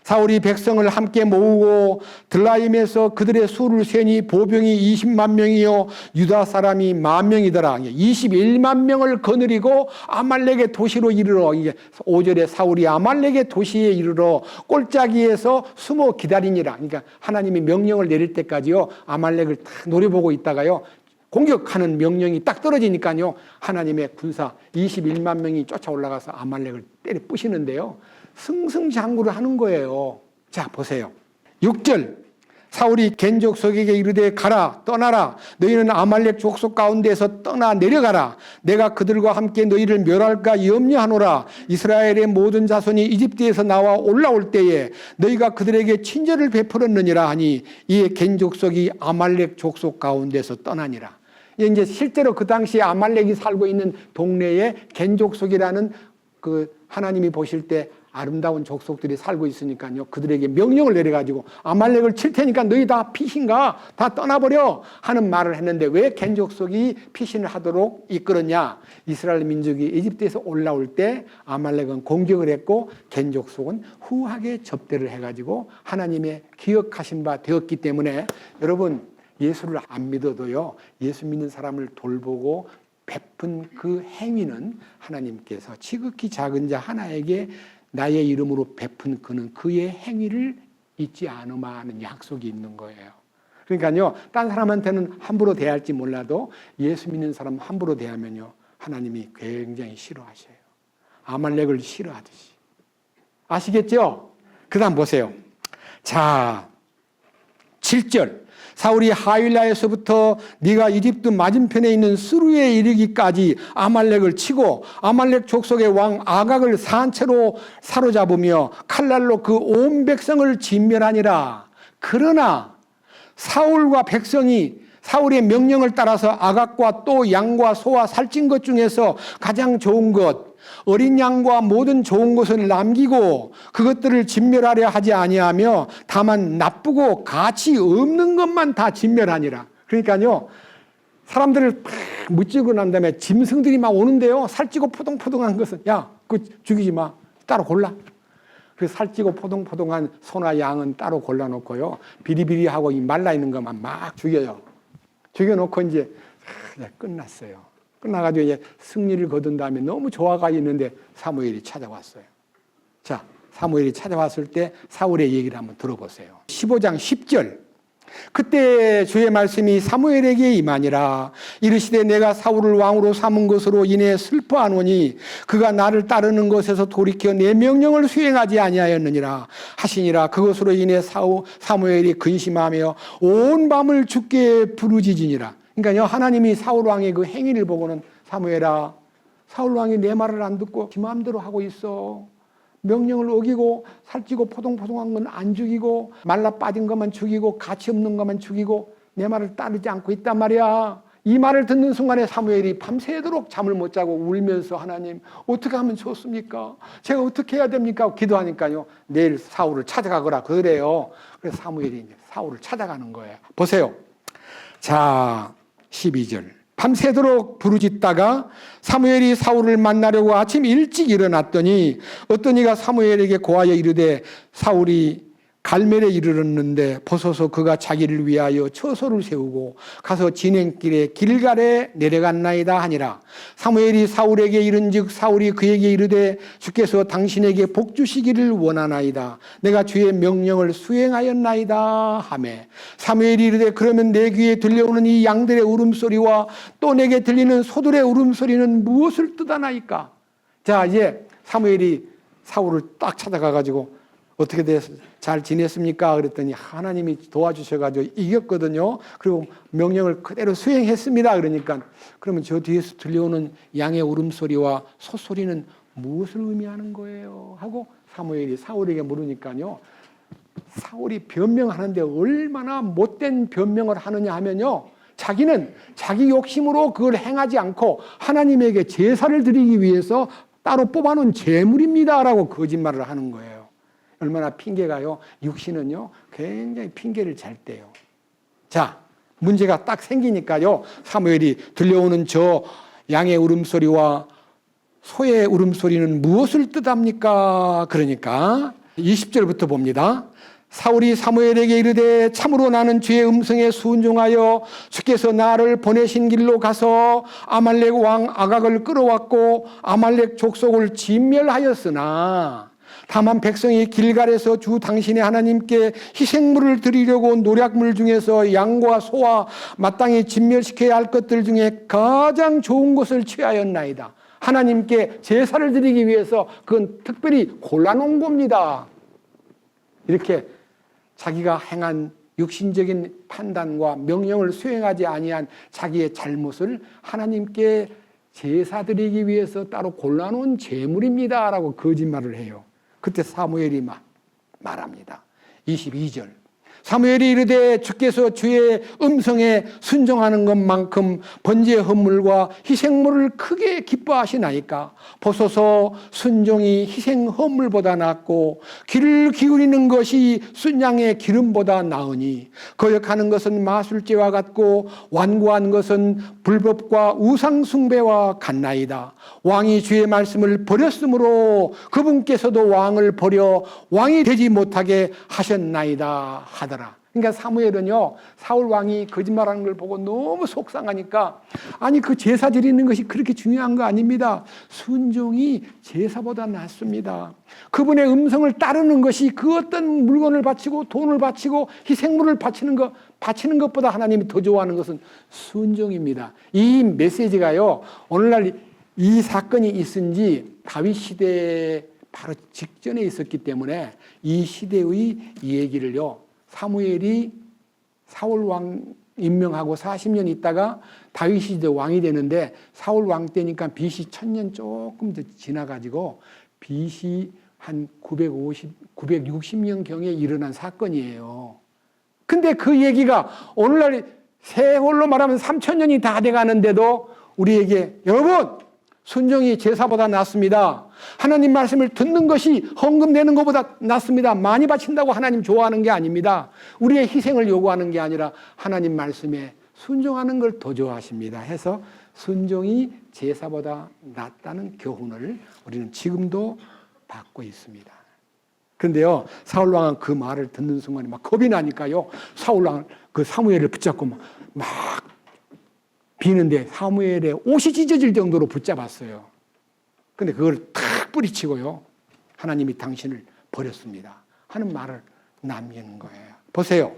Speaker 1: 사울이 백성을 함께 모으고 들라임에서 그들의 수를 세니 보병이 20만 명이요 유다 사람이 10,000명이더라. 21만 명을 거느리고 아말렉의 도시로 이르러, 5절에 사울이 아말렉의 도시에 이르러 꼴짜기에서 숨어 기다리니라. 그러니까 하나님이 명령을 내릴 때까지요, 아말렉을 딱 노려보고 있다가요, 공격하는 명령이 딱 떨어지니까요, 하나님의 군사 21만 명이 쫓아 올라가서 아말렉을 때려 부시는데요, 승승장구를 하는 거예요. 자, 보세요. 6절. 사울이 겐 족속에게 이르되 가라, 떠나라. 너희는 아말렉 족속 가운데서 떠나 내려가라. 내가 그들과 함께 너희를 멸할까 염려하노라. 이스라엘의 모든 자손이 이집트에서 나와 올라올 때에 너희가 그들에게 친절을 베풀었느니라 하니 이에 겐 족속이 아말렉 족속 가운데서 떠나니라. 이제 실제로 그 당시에 아말렉이 살고 있는 동네에 겐 족속이라는 그 하나님이 보실 때 아름다운 족속들이 살고 있으니까요. 그들에게 명령을 내려가지고 아말렉을 칠 테니까 너희 다 피신가? 다 떠나버려! 하는 말을 했는데 왜 겐 족속이 피신을 하도록 이끌었냐? 이스라엘 민족이 이집트에서 올라올 때 아말렉은 공격을 했고 겐 족속은 후하게 접대를 해가지고 하나님의 기억하신 바 되었기 때문에 여러분 예수를 안 믿어도요. 예수 믿는 사람을 돌보고 베푼 그 행위는 하나님께서 지극히 작은 자 하나에게 나의 이름으로 베푼 그는 그의 행위를 잊지 않으마 하는 약속이 있는 거예요. 그러니까요. 딴 사람한테는 함부로 대할지 몰라도 예수 믿는 사람 함부로 대하면요. 하나님이 굉장히 싫어하셔요. 아말렉을 싫어하듯이. 아시겠죠? 그 다음 보세요. 자, 7절. 사울이 하윌라에서부터 네가 이집트 맞은편에 있는 스루에 이르기까지 아말렉을 치고 아말렉 족속의 왕 아각을 산채로 사로잡으며 칼날로 그 온 백성을 진멸하니라. 그러나 사울과 백성이 사울의 명령을 따라서 아각과 또 양과 소와 살찐 것 중에서 가장 좋은 것 어린 양과 모든 좋은 것을 남기고 그것들을 진멸하려 하지 아니하며 다만 나쁘고 가치 없는 것만 다 진멸하니라. 그러니까요. 사람들을 팍 무찌르고 난 다음에 짐승들이 막 오는데요. 살찌고 포동포동한 것은 야, 그거 죽이지 마. 따로 골라. 그 살찌고 포동포동한 소나 양은 따로 골라놓고요. 비리비리하고 말라있는 것만 막 죽여요. 죽여놓고 이제 끝났어요. 끝나가지고 이제 승리를 거둔 다음에 너무 좋아가 있는데 사무엘이 찾아왔어요. 자, 사무엘이 찾아왔을 때 사울의 얘기를 한번 들어보세요. 15장 10절. 그때 주의 말씀이 사무엘에게 임하니라. 이르시되 내가 사울을 왕으로 삼은 것으로 인해 슬퍼하노니 그가 나를 따르는 것에서 돌이켜 내 명령을 수행하지 아니하였느니라 하시니라. 그것으로 인해 사무엘이 근심하며 온 밤을 주께 부르짖으니라. 그러니까요, 하나님이 사울 왕의 그 행위를 보고는 사무엘아, 사울 왕이 내 말을 안 듣고 지 마음대로 하고 있어. 명령을 어기고 살찌고 포동포동한 건 안 죽이고 말라 빠진 것만 죽이고 가치 없는 것만 죽이고 내 말을 따르지 않고 있단 말이야. 이 말을 듣는 순간에 사무엘이 밤새도록 잠을 못 자고 울면서 하나님 어떻게 하면 좋습니까? 제가 어떻게 해야 됩니까? 기도하니까요. 내일 사울을 찾아가거라 그래요. 그래서 사무엘이 이제 사울을 찾아가는 거예요. 보세요. 자, 12절. 밤새도록 부르짖다가 사무엘이 사울을 만나려고 아침 일찍 일어났더니 어떤 이가 사무엘에게 고하여 이르되 사울이 갈멜에 이르렀는데 보소서 그가 자기를 위하여 처소를 세우고 가서 진행길에 길갈에 내려갔나이다 하니라. 사무엘이 사울에게 이른즉 사울이 그에게 이르되 주께서 당신에게 복 주시기를 원하나이다. 내가 주의 명령을 수행하였나이다 하매 사무엘이 이르되 그러면 내 귀에 들려오는 이 양들의 울음소리와 또 내게 들리는 소들의 울음소리는 무엇을 뜻하나이까? 자, 이제 사무엘이 사울을 딱 찾아가가지고 어떻게 잘 지냈습니까? 그랬더니 하나님이 도와주셔가지고 이겼거든요. 그리고 명령을 그대로 수행했습니다. 그러니까 그러면 저 뒤에서 들려오는 양의 울음소리와 소소리는 무엇을 의미하는 거예요? 하고 사무엘이 사울에게 물으니까요. 사울이 변명하는데 얼마나 못된 변명을 하느냐 하면요. 자기는 자기 욕심으로 그걸 행하지 않고 하나님에게 제사를 드리기 위해서 따로 뽑아놓은 제물입니다라고 거짓말을 하는 거예요. 얼마나 핑계가요. 육신은요. 굉장히 핑계를 잘 떼요. 자, 문제가 딱 생기니까요. 사무엘이 들려오는 저 양의 울음소리와 소의 울음소리는 무엇을 뜻합니까? 그러니까 20절부터 봅니다. 사울이 사무엘에게 이르되 참으로 나는 주의 음성에 순종하여 주께서 나를 보내신 길로 가서 아말렉 왕 아각을 끌어왔고 아말렉 족속을 진멸하였으나 다만 백성이 길갈에서 주 당신의 하나님께 희생물을 드리려고 노략물 중에서 양과 소와 마땅히 진멸시켜야 할 것들 중에 가장 좋은 것을 취하였나이다. 하나님께 제사를 드리기 위해서 그건 특별히 골라놓은 겁니다. 이렇게 자기가 행한 육신적인 판단과 명령을 수행하지 아니한 자기의 잘못을 하나님께 제사 드리기 위해서 따로 골라놓은 제물입니다 라고 거짓말을 해요. 그때 사무엘이 말합니다. 22절. 사무엘이 이르되 주께서 주의 음성에 순종하는 것만큼 번제 헌물과 희생물을 크게 기뻐하시나이까. 보소서 순종이 희생 헌물보다 낫고 귀를 기울이는 것이 순양의 기름보다 나으니 거역하는 것은 마술죄와 같고 완고한 것은 불법과 우상 숭배와 같나이다. 왕이 주의 말씀을 버렸으므로 그분께서도 왕을 버려 왕이 되지 못하게 하셨나이다 하더라. 그러니까 사무엘은요, 사울 왕이 거짓말하는 걸 보고 너무 속상하니까, 아니 그 제사 드리는 것이 그렇게 중요한 거 아닙니다. 순종이 제사보다 낫습니다. 그분의 음성을 따르는 것이 그 어떤 물건을 바치고 돈을 바치고 희생물을 바치는 것보다 하나님이 더 좋아하는 것은 순종입니다. 이 메시지가요, 오늘날 이 사건이 있은 지 다윗 시대에 바로 직전에 있었기 때문에 이 시대의 이 얘기를요, 사무엘이 사울 왕 임명하고 40년 있다가 다윗 시대 왕이 되는데, 사울 왕 때니까 BC 1000년 조금 더 지나가지고 BC 한 960년경에 일어난 사건이에요. 근데 그 얘기가 오늘날 세월로 말하면 3000년이 다 돼가는데도 우리에게, 여러분 순종이 제사보다 낫습니다. 하나님 말씀을 듣는 것이 헌금 내는 것보다 낫습니다. 많이 바친다고 하나님 좋아하는 게 아닙니다. 우리의 희생을 요구하는 게 아니라 하나님 말씀에 순종하는 걸 더 좋아하십니다. 해서 순종이 제사보다 낫다는 교훈을 우리는 지금도 받고 있습니다. 그런데요, 사울 왕은 그 말을 듣는 순간에 막 겁이 나니까요, 사울 왕은 그 사무엘을 붙잡고 막 비는데 사무엘의 옷이 찢어질 정도로 붙잡았어요. 근데 그걸 탁 뿌리치고요, 하나님이 당신을 버렸습니다 하는 말을 남기는 거예요. 보세요.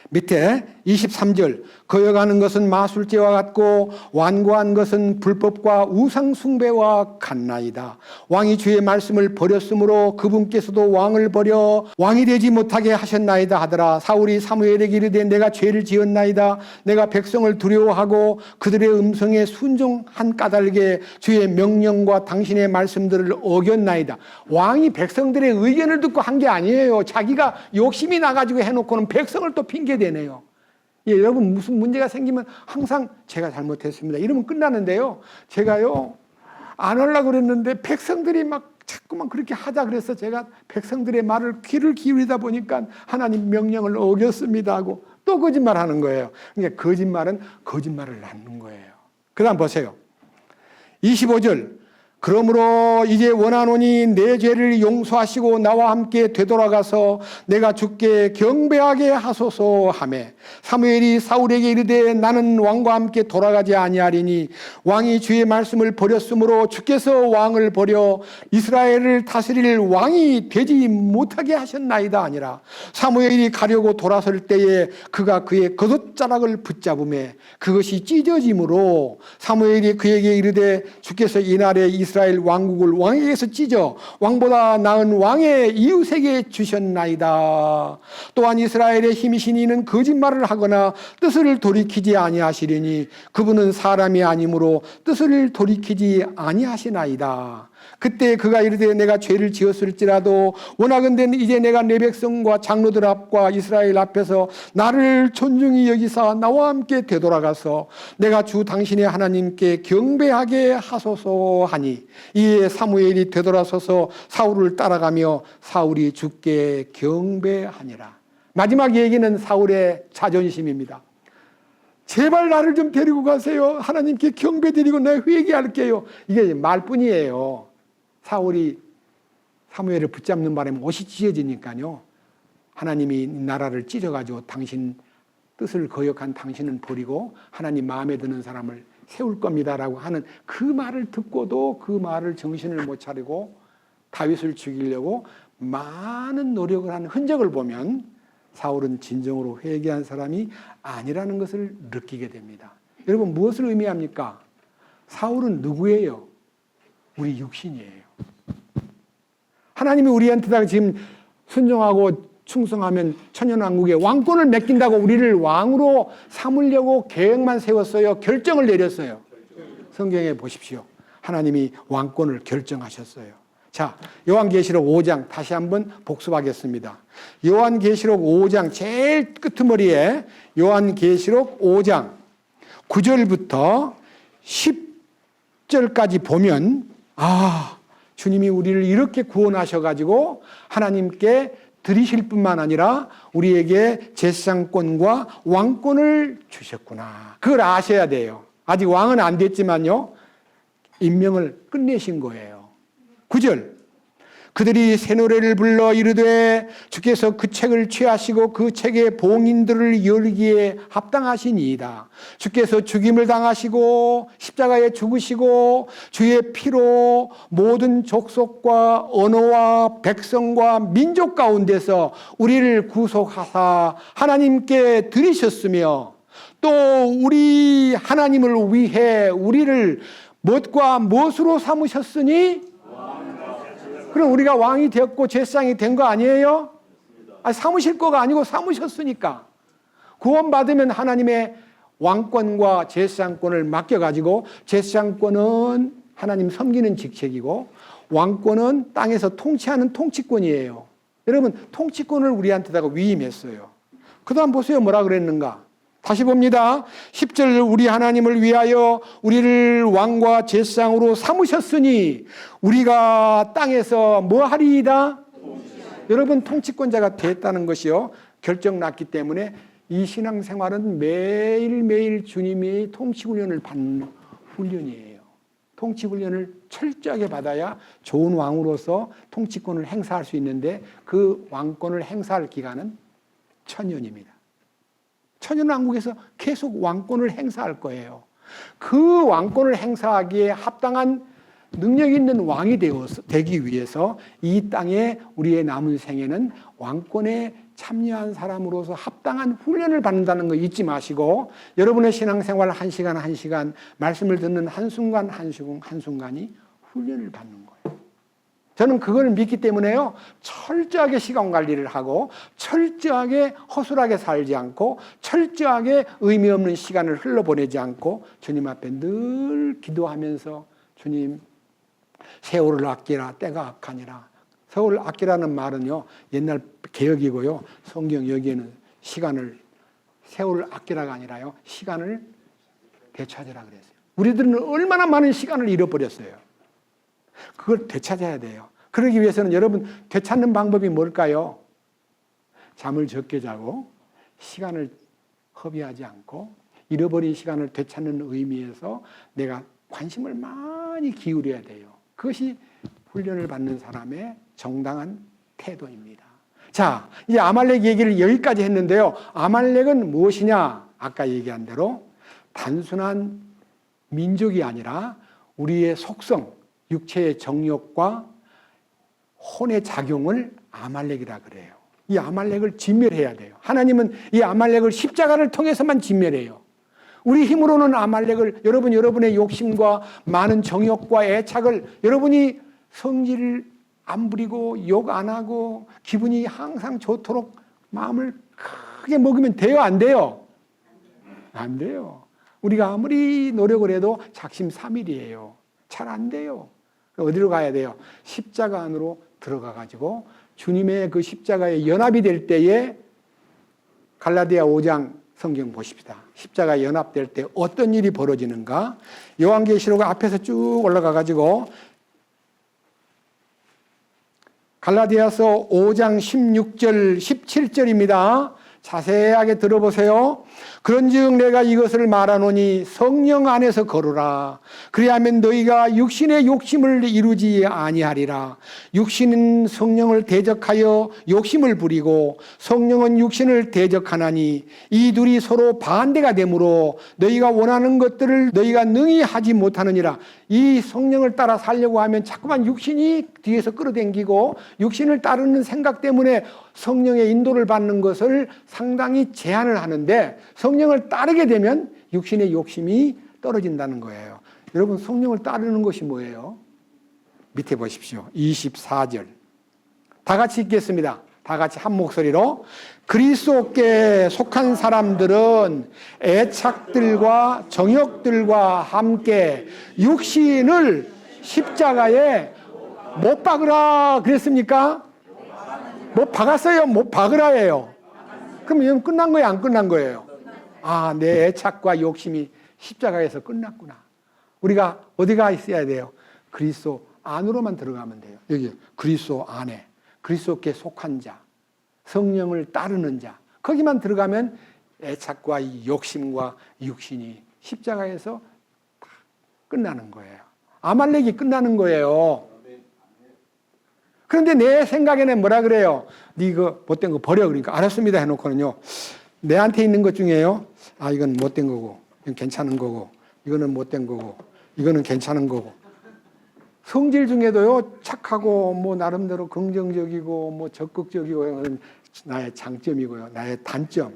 Speaker 1: 밑에 23절, 거역하는 것은 마술죄와 같고 완고한 것은 불법과 우상 숭배와 같나이다. 왕이 주의 말씀을 버렸으므로 그분께서도 왕을 버려 왕이 되지 못하게 하셨나이다 하더라. 사울이 사무엘에게 이르되 내가 죄를 지었나이다. 내가 백성을 두려워하고 그들의 음성에 순종한 까닭에 주의 명령과 당신의 말씀들을 어겼나이다. 왕이 백성들의 의견을 듣고 한 게 아니에요. 자기가 욕심이 나가지고 해놓고는 백성을 또 핑계대네요. 예, 여러분 무슨 문제가 생기면 항상 제가 잘못했습니다 이러면 끝나는데요, 제가요 안 하려고 그랬는데 백성들이 막 자꾸만 그렇게 하자 그래서 제가 백성들의 말을 귀를 기울이다 보니까 하나님 명령을 어겼습니다 하고 또 거짓말하는 거예요. 그러니까 거짓말은 거짓말을 낳는 거예요. 그 다음 보세요. 25절, 그러므로 이제 원하노니 내 죄를 용서하시고 나와 함께 되돌아가서 내가 주께 경배하게 하소서 하매, 사무엘이 사울에게 이르되 나는 왕과 함께 돌아가지 아니하리니 왕이 주의 말씀을 버렸으므로 주께서 왕을 버려 이스라엘을 다스릴 왕이 되지 못하게 하셨나이다 아니라, 사무엘이 가려고 돌아설 때에 그가 그의 겉옷자락을 붙잡음에 그것이 찢어짐으로 사무엘이 그에게 이르되 주께서 이날에 이스라엘 왕국을 왕에게서 찢어 왕보다 나은 왕의 이웃에게 주셨나이다. 또한 이스라엘의 힘이신 이는 거짓말을 하거나 뜻을 돌이키지 아니하시리니 그분은 사람이 아니므로 뜻을 돌이키지 아니하시나이다. 그때 그가 이르되 내가 죄를 지었을지라도 원하건대 이제 내가 내 백성과 장로들 앞과 이스라엘 앞에서 나를 존중히 여기사 나와 함께 되돌아가서 내가 주 당신의 하나님께 경배하게 하소서 하니, 이에 사무엘이 되돌아서서 사울을 따라가며 사울이 주께 경배하니라. 마지막 얘기는 사울의 자존심입니다. 제발 나를 좀 데리고 가세요. 하나님께 경배드리고 내가 회개할게요. 이게 말뿐이에요. 사울이 사무엘을 붙잡는 바람에 옷이 찢어지니까요, 하나님이 나라를 찢어가지고 당신 뜻을 거역한 당신은 버리고 하나님 마음에 드는 사람을 세울 겁니다라고 하는 그 말을 듣고도 그 말을 정신을 못 차리고 다윗을 죽이려고 많은 노력을 한 흔적을 보면 사울은 진정으로 회개한 사람이 아니라는 것을 느끼게 됩니다. 여러분 무엇을 의미합니까? 사울은 누구예요? 우리 육신이에요. 하나님이 우리한테 지금 순종하고 충성하면 천년왕국의 왕권을 맡긴다고 우리를 왕으로 삼으려고 계획만 세웠어요? 결정을 내렸어요? 성경에 보십시오. 하나님이 왕권을 결정하셨어요. 자, 요한계시록 5장 다시 한번 복습하겠습니다. 요한계시록 5장 제일 끄트머리에 요한계시록 5장 9절부터 10절까지 보면 주님이 우리를 이렇게 구원하셔가지고 하나님께 드리실 뿐만 아니라 우리에게 제사장권과 왕권을 주셨구나. 그걸 아셔야 돼요. 아직 왕은 안 됐지만요. 임명을 끝내신 거예요. 9절. 그들이 새 노래를 불러 이르되 주께서 그 책을 취하시고 그 책의 봉인들을 열기에 합당하시니이다. 주께서 죽임을 당하시고 십자가에 죽으시고 주의 피로 모든 족속과 언어와 백성과 민족 가운데서 우리를 구속하사 하나님께 드리셨으며 또 우리 하나님을 위해 우리를 무엇과 무엇으로 삼으셨으니 그럼 우리가 왕이 되었고 제사장이 된 거 아니에요? 삼으실 거가 아니고 삼으셨으니까. 구원받으면 하나님의 왕권과 제사장권을 맡겨가지고 제사장권은 하나님 섬기는 직책이고 왕권은 땅에서 통치하는 통치권이에요. 여러분 통치권을 우리한테다가 위임했어요. 그 다음 보세요. 뭐라 그랬는가? 다시 봅니다. 10절 우리 하나님을 위하여 우리를 왕과 제사장으로 삼으셨으니 우리가 땅에서 뭐 하리이다? 여러분 통치권자가 됐다는 것이요. 결정 났기 때문에 이 신앙생활은 매일매일 주님이 통치훈련을 받는 훈련이에요. 통치훈련을 철저하게 받아야 좋은 왕으로서 통치권을 행사할 수 있는데 그 왕권을 행사할 기간은 1000년입니다. 천연왕국에서 계속 왕권을 행사할 거예요. 그 왕권을 행사하기에 합당한 능력 있는 왕이 되기 위해서 이 땅에 우리의 남은 생에는 왕권에 참여한 사람으로서 합당한 훈련을 받는다는 거 잊지 마시고 여러분의 신앙생활 한 시간 말씀을 듣는 한순간이 훈련을 받는 거예요. 저는 그걸 믿기 때문에요. 철저하게 시간 관리를 하고 철저하게 허술하게 살지 않고 철저하게 의미 없는 시간을 흘러보내지 않고 주님 앞에 늘 기도하면서 주님 세월을 아끼라 때가 악하니라. 세월을 아끼라는 말은요. 옛날 개혁이고요. 성경 여기에는 세월을 아끼라가 아니라요. 시간을 되찾으라 그랬어요. 우리들은 얼마나 많은 시간을 잃어버렸어요. 그걸 되찾아야 돼요. 그러기 위해서는 여러분 되찾는 방법이 뭘까요? 잠을 적게 자고 시간을 허비하지 않고 잃어버린 시간을 되찾는 의미에서 내가 관심을 많이 기울여야 돼요. 그것이 훈련을 받는 사람의 정당한 태도입니다. 자, 이제 아말렉 얘기를 여기까지 했는데요. 아말렉은 무엇이냐? 아까 얘기한 대로 단순한 민족이 아니라 우리의 속성, 육체의 정욕과 혼의 작용을 아말렉이라 그래요. 이 아말렉을 진멸해야 돼요. 하나님은 이 아말렉을 십자가를 통해서만 진멸해요. 우리 힘으로는 아말렉을 여러분의 욕심과 많은 정욕과 애착을 여러분이 성질을 안 부리고 욕 안 하고 기분이 항상 좋도록 마음을 크게 먹으면 돼요? 안 돼요? 안 돼요. 우리가 아무리 노력을 해도 작심삼일이에요. 잘 안 돼요. 어디로 가야 돼요? 십자가 안으로 들어가 가지고 주님의 그 십자가에 연합이 될 때에 갈라디아 5장 성경 보십시다. 십자가 연합될 때 어떤 일이 벌어지는가? 요한계시록 앞에서 쭉 올라가 가지고 갈라디아서 5장 16절 17절입니다. 자세하게 들어보세요. 그런즉 내가 이것을 말하노니 성령 안에서 걸으라. 그리하면 너희가 육신의 욕심을 이루지 아니하리라. 육신은 성령을 대적하여 욕심을 부리고 성령은 육신을 대적하나니 이 둘이 서로 반대가 되므로 너희가 원하는 것들을 너희가 능히 하지 못하느니라. 이 성령을 따라 살려고 하면 자꾸만 육신이 뒤에서 끌어당기고 육신을 따르는 생각 때문에 성령의 인도를 받는 것을 상당히 제한을 하는데 성령을 따르게 되면 육신의 욕심이 떨어진다는 거예요. 여러분 성령을 따르는 것이 뭐예요? 밑에 보십시오. 24절. 다 같이 읽겠습니다. 다 같이 한 목소리로. 그리스도께 속한 사람들은 애착들과 정욕들과 함께 육신을 십자가에 못 박으라 그랬습니까? 못 박았어요? 못 박으라예요. 그럼 이건 끝난 거예요? 안 끝난 거예요? 아, 내 애착과 욕심이 십자가에서 끝났구나. 우리가 어디가 있어야 돼요? 그리스도 안으로만 들어가면 돼요. 여기 그리스도 안에, 그리스도께 속한 자, 성령을 따르는 자, 거기만 들어가면 애착과 이 욕심과 육신이 십자가에서 다 끝나는 거예요. 아말렉이 끝나는 거예요. 그런데 내 생각에는 뭐라 그래요? 네 이거 못된 거 버려. 그러니까 알았습니다 해놓고는요, 내한테 있는 것 중에요, 아 이건 못된 거고, 이건 괜찮은 거고, 이거는 못된 거고, 이거는 괜찮은 거고. 성질 중에도요, 착하고 뭐 나름대로 긍정적이고 뭐 적극적이고 나의 장점이고요, 나의 단점.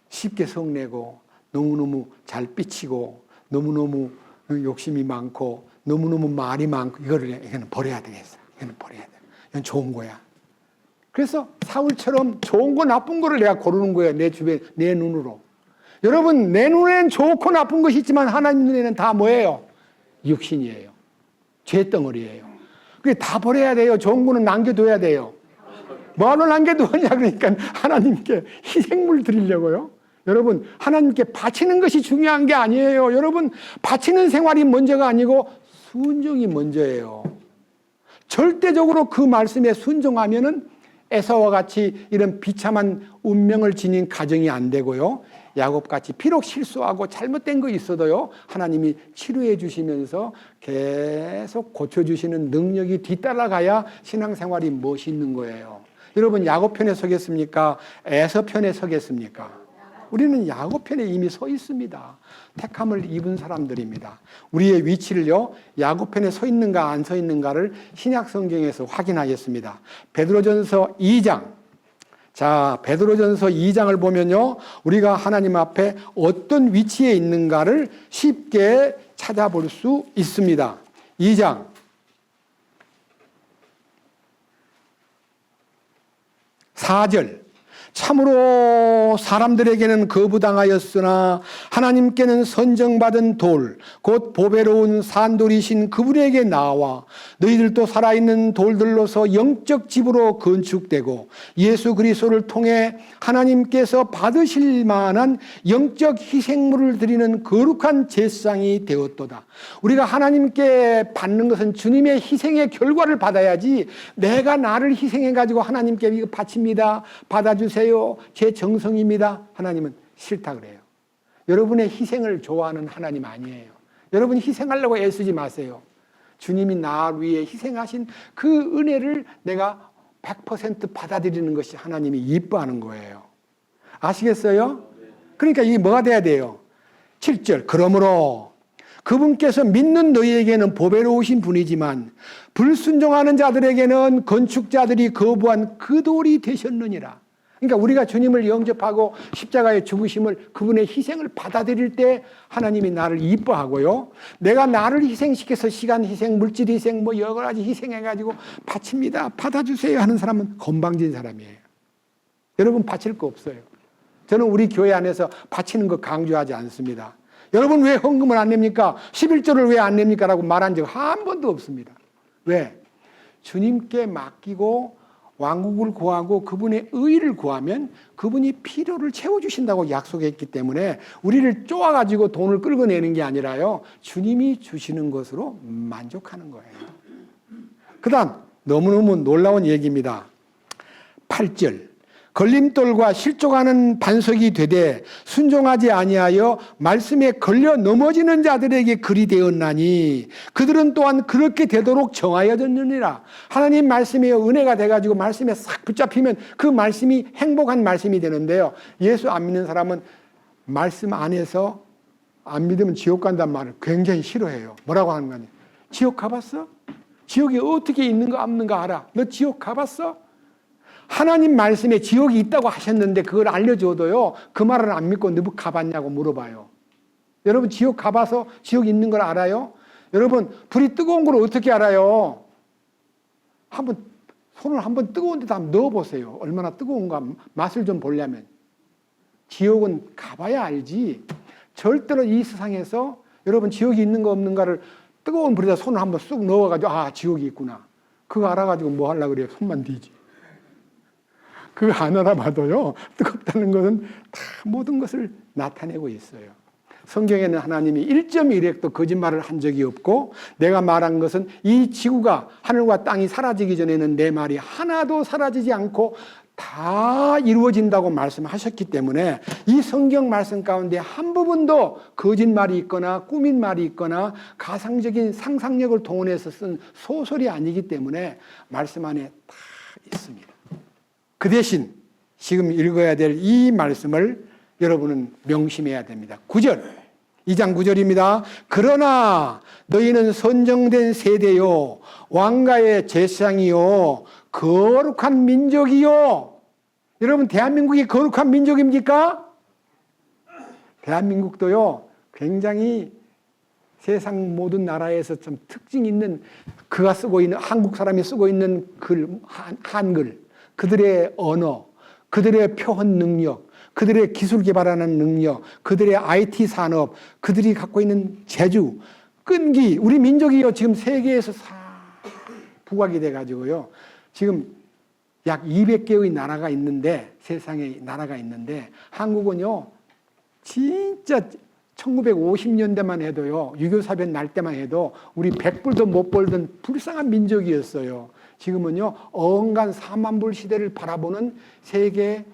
Speaker 1: 쉽게 성내고 너무너무 잘 삐치고 너무너무 욕심이 많고 너무너무 말이 많고, 이거는 버려야 되겠어. 이거는 버려야 돼. 이건 좋은 거야. 그래서 사울처럼 좋은 거 나쁜 거를 내가 고르는 거예요. 내 주변, 내 눈으로. 여러분, 내 눈에는 좋고 나쁜 것이 있지만 하나님 눈에는 다 뭐예요? 육신이에요. 죄덩어리예요. 그게 다 버려야 돼요. 좋은 거는 남겨둬야 돼요. 뭐하러 남겨두었냐 그러니까 하나님께 희생물 드리려고요. 여러분, 하나님께 바치는 것이 중요한 게 아니에요. 여러분, 바치는 생활이 먼저가 아니고 순종이 먼저예요. 절대적으로 그 말씀에 순종하면은 에사와 같이 이런 비참한 운명을 지닌 가정이 안 되고요, 야곱같이 비록 실수하고 잘못된 거 있어도요, 하나님이 치료해 주시면서 계속 고쳐주시는 능력이 뒤따라가야 신앙생활이 멋있는 거예요. 여러분, 야곱 편에 서겠습니까? 에서 편에 서겠습니까? 우리는 야곱 편에 이미 서 있습니다. 택함을 입은 사람들입니다. 우리의 위치를요, 야곱 편에 서 있는가 안 서 있는가를 신약 성경에서 확인하겠습니다. 베드로전서 2장. 자, 베드로전서 2장을 보면요, 우리가 하나님 앞에 어떤 위치에 있는가를 쉽게 찾아볼 수 있습니다. 2장 4절. 참으로 사람들에게는 거부당하였으나 하나님께는 선정받은 돌, 곧 보배로운 산돌이신 그분에게 나와 너희들도 살아있는 돌들로서 영적 집으로 건축되고 예수 그리스도를 통해 하나님께서 받으실 만한 영적 희생물을 드리는 거룩한 제사장이 되었도다. 우리가 하나님께 받는 것은 주님의 희생의 결과를 받아야지, 내가 나를 희생해가지고 하나님께 이거 바칩니다, 받아주세요, 제 정성입니다, 하나님은 싫다 그래요. 여러분의 희생을 좋아하는 하나님 아니에요. 여러분 희생하려고 애쓰지 마세요. 주님이 나를 위해 희생하신 그 은혜를 내가 100% 받아들이는 것이 하나님이 이뻐하는 거예요. 아시겠어요? 그러니까 이게 뭐가 돼야 돼요? 7절. 그러므로 그분께서 믿는 너희에게는 보배로우신 분이지만 불순종하는 자들에게는 건축자들이 거부한 그 돌이 되셨느니라. 그러니까 우리가 주님을 영접하고 십자가의 죽으심을, 그분의 희생을 받아들일 때 하나님이 나를 이뻐하고요, 내가 나를 희생시켜서 시간 희생, 물질 희생, 뭐 여러 가지 희생해가지고 바칩니다, 받아주세요 하는 사람은 건방진 사람이에요. 여러분 바칠 거 없어요. 저는 우리 교회 안에서 바치는 거 강조하지 않습니다. 여러분 왜 헌금을 안 냅니까? 11조를 왜 안 냅니까? 라고 말한 적 한 번도 없습니다. 왜? 주님께 맡기고 왕국을 구하고 그분의 의를 구하면 그분이 필요를 채워주신다고 약속했기 때문에 우리를 쪼아가지고 돈을 끌고 내는 게 아니라요, 주님이 주시는 것으로 만족하는 거예요. 그 다음 너무너무 놀라운 얘기입니다. 8절. 걸림돌과 실족하는 반석이 되되 순종하지 아니하여 말씀에 걸려 넘어지는 자들에게 그리 되었나니 그들은 또한 그렇게 되도록 정하여졌느니라. 하나님 말씀에 은혜가 돼가지고 말씀에 싹 붙잡히면 그 말씀이 행복한 말씀이 되는데요, 예수 안 믿는 사람은 말씀 안에서 안 믿으면 지옥 간다는 말을 굉장히 싫어해요. 뭐라고 하는 거냐? 지옥 가봤어? 지옥이 어떻게 있는가 없는가 알아? 너 지옥 가봤어? 하나님 말씀에 지옥이 있다고 하셨는데 그걸 알려줘도요, 그 말을 안 믿고 너 가봤냐고 물어봐요. 여러분 지옥 가봐서 지옥 있는 걸 알아요? 여러분 불이 뜨거운 걸 어떻게 알아요? 손을 한번 뜨거운 데다 한번 넣어보세요. 얼마나 뜨거운가 맛을 좀 보려면. 지옥은 가봐야 알지. 절대로 이 세상에서 여러분 지옥이 있는가 없는가를 뜨거운 불에다 손을 한번 쑥 넣어가지고 아 지옥이 있구나, 그거 알아가지고 뭐 하려고 그래요? 손만 뒤지. 그거 안 알아봐도요, 뜨겁다는 것은 다 모든 것을 나타내고 있어요. 성경에는 하나님이 1.1획도 거짓말을 한 적이 없고, 내가 말한 것은 이 지구가 하늘과 땅이 사라지기 전에는 내 말이 하나도 사라지지 않고 다 이루어진다고 말씀하셨기 때문에 이 성경 말씀 가운데 한 부분도 거짓말이 있거나 꾸민 말이 있거나 가상적인 상상력을 동원해서 쓴 소설이 아니기 때문에 말씀 안에 다 있습니다. 그 대신 지금 읽어야 될 이 말씀을 여러분은 명심해야 됩니다. 9절, 2장 9절입니다. 그러나 너희는 선정된 세대요, 왕가의 제사장이요, 거룩한 민족이요. 여러분, 대한민국이 거룩한 민족입니까? 대한민국도요, 굉장히 세상 모든 나라에서 좀 특징 있는, 그가 쓰고 있는, 한국 사람이 쓰고 있는 글, 한글, 그들의 언어, 그들의 표현 능력, 그들의 기술 개발하는 능력, 그들의 IT 산업, 그들이 갖고 있는 재주, 끈기, 우리 민족이요, 지금 세계에서 부각이 돼가지고요, 지금 약 200개의 나라가 있는데, 세상에 나라가 있는데, 한국은요, 진짜 1950년대만 해도요, 유교사변 날 때만 해도 우리 100불도 못 벌던 불쌍한 민족이었어요. 지금은요, 어언간 4만 불 시대를 바라보는 세계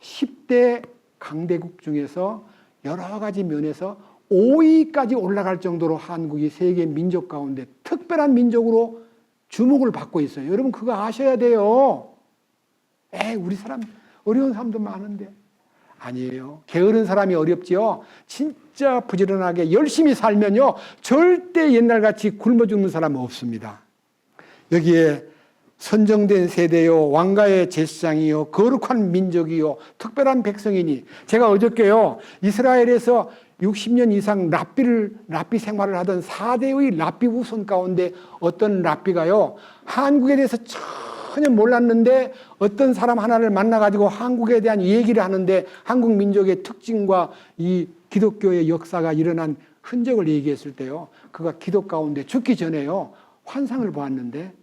Speaker 1: 10대 강대국 중에서 여러 가지 면에서 5위까지 올라갈 정도로 한국이 세계 민족 가운데 특별한 민족으로 주목을 받고 있어요. 여러분, 그거 아셔야 돼요. 우리 사람, 어려운 사람도 많은데. 아니에요. 게으른 사람이 어렵지요. 진짜 부지런하게 열심히 살면요, 절대 옛날같이 굶어 죽는 사람은 없습니다. 여기에 선정된 세대요, 왕가의 제사장이요, 거룩한 민족이요, 특별한 백성이니. 제가 어저께요, 이스라엘에서 60년 이상 랍비 생활을 하던 4대의 랍비 후손 가운데 어떤 랍비가요, 한국에 대해서 전혀 몰랐는데 어떤 사람 하나를 만나가지고 한국에 대한 얘기를 하는데 한국 민족의 특징과 이 기독교의 역사가 일어난 흔적을 얘기했을 때요, 그가 기도 가운데 죽기 전에요, 환상을 보았는데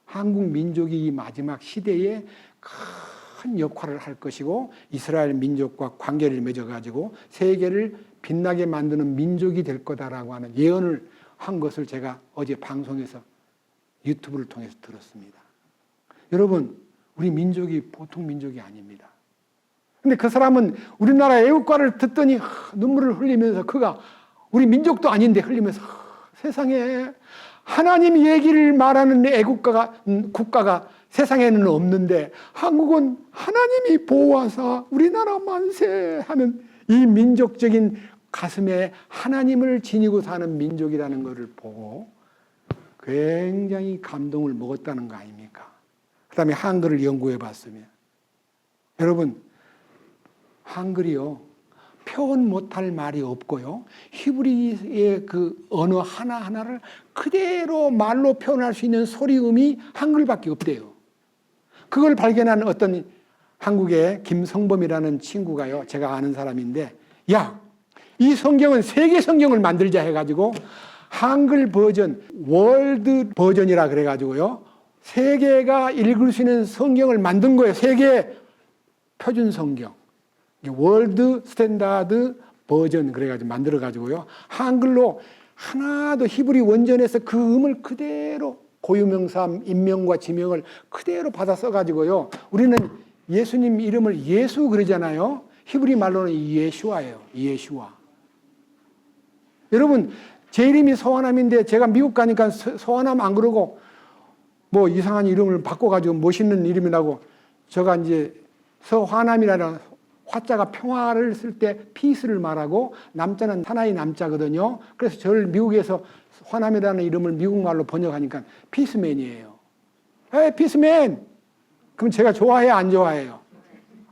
Speaker 1: 한국 민족이 이 마지막 시대에 큰 역할을 할 것이고 이스라엘 민족과 관계를 맺어가지고 세계를 빛나게 만드는 민족이 될 거다라고 하는 예언을 한 것을 제가 어제 방송에서 유튜브를 통해서 들었습니다. 여러분, 우리 민족이 보통 민족이 아닙니다. 근데 그 사람은 우리나라 애국가를 듣더니 눈물을 흘리면서 그가 우리 민족도 아닌데 흘리면서 세상에 하나님 얘기를 말하는 국가가 세상에는 없는데 한국은 하나님이 보호하사 우리나라 만세 하는 이 민족적인 가슴에 하나님을 지니고 사는 민족이라는 것을 보고 굉장히 감동을 먹었다는 거 아닙니까? 그 다음에 한글을 연구해 봤으면, 여러분, 한글이요, 표현 못할 말이 없고요, 히브리의 그 언어 하나하나를 그대로 말로 표현할 수 있는 소리음이 한글밖에 없대요. 그걸 발견한 어떤 한국의 김성범이라는 친구가요, 제가 아는 사람인데, 야, 이 성경은 세계 성경을 만들자 해가지고 한글 버전, 월드 버전이라 그래가지고요, 세계가 읽을 수 있는 성경을 만든 거예요. 세계 표준 성경, 월드 스탠다드 버전 그래가지고 만들어가지고요, 한글로 하나도 히브리 원전에서 그 음을 그대로 고유명사 인명과 지명을 그대로 받아 써가지고요, 우리는 예수님 이름을 예수 그러잖아요. 히브리 말로는 예슈아예요. 예슈아. 여러분, 제 이름이 서화남인데 제가 미국 가니까 서화남 안 그러고 뭐 이상한 이름을 바꿔가지고 멋있는 이름이라고, 제가 이제 서화남이라는 화자가 평화를 쓸 때 피스를 말하고 남자는 하나의 남자거든요. 그래서 저를 미국에서 화남이라는 이름을 미국말로 번역하니까 피스맨이에요. 에이, 피스맨! 그럼 제가 좋아해요, 안 좋아해요?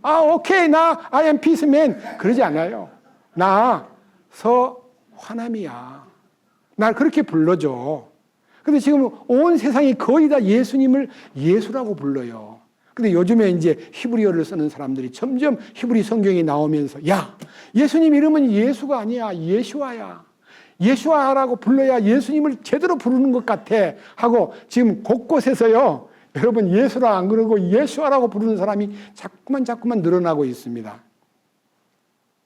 Speaker 1: 아, 오케이, I am 피스맨. 그러지 않아요. 나 서화남이야. 날 그렇게 불러줘. 근데 지금 온 세상이 거의 다 예수님을 예수라고 불러요. 근데 요즘에 이제 히브리어를 쓰는 사람들이 점점 히브리 성경이 나오면서, 야, 예수님 이름은 예수가 아니야, 예슈아야. 예수아라고 불러야 예수님을 제대로 부르는 것 같아 하고 지금 곳곳에서요, 여러분 예수라 안 그러고 예수아라고 부르는 사람이 자꾸만 늘어나고 있습니다.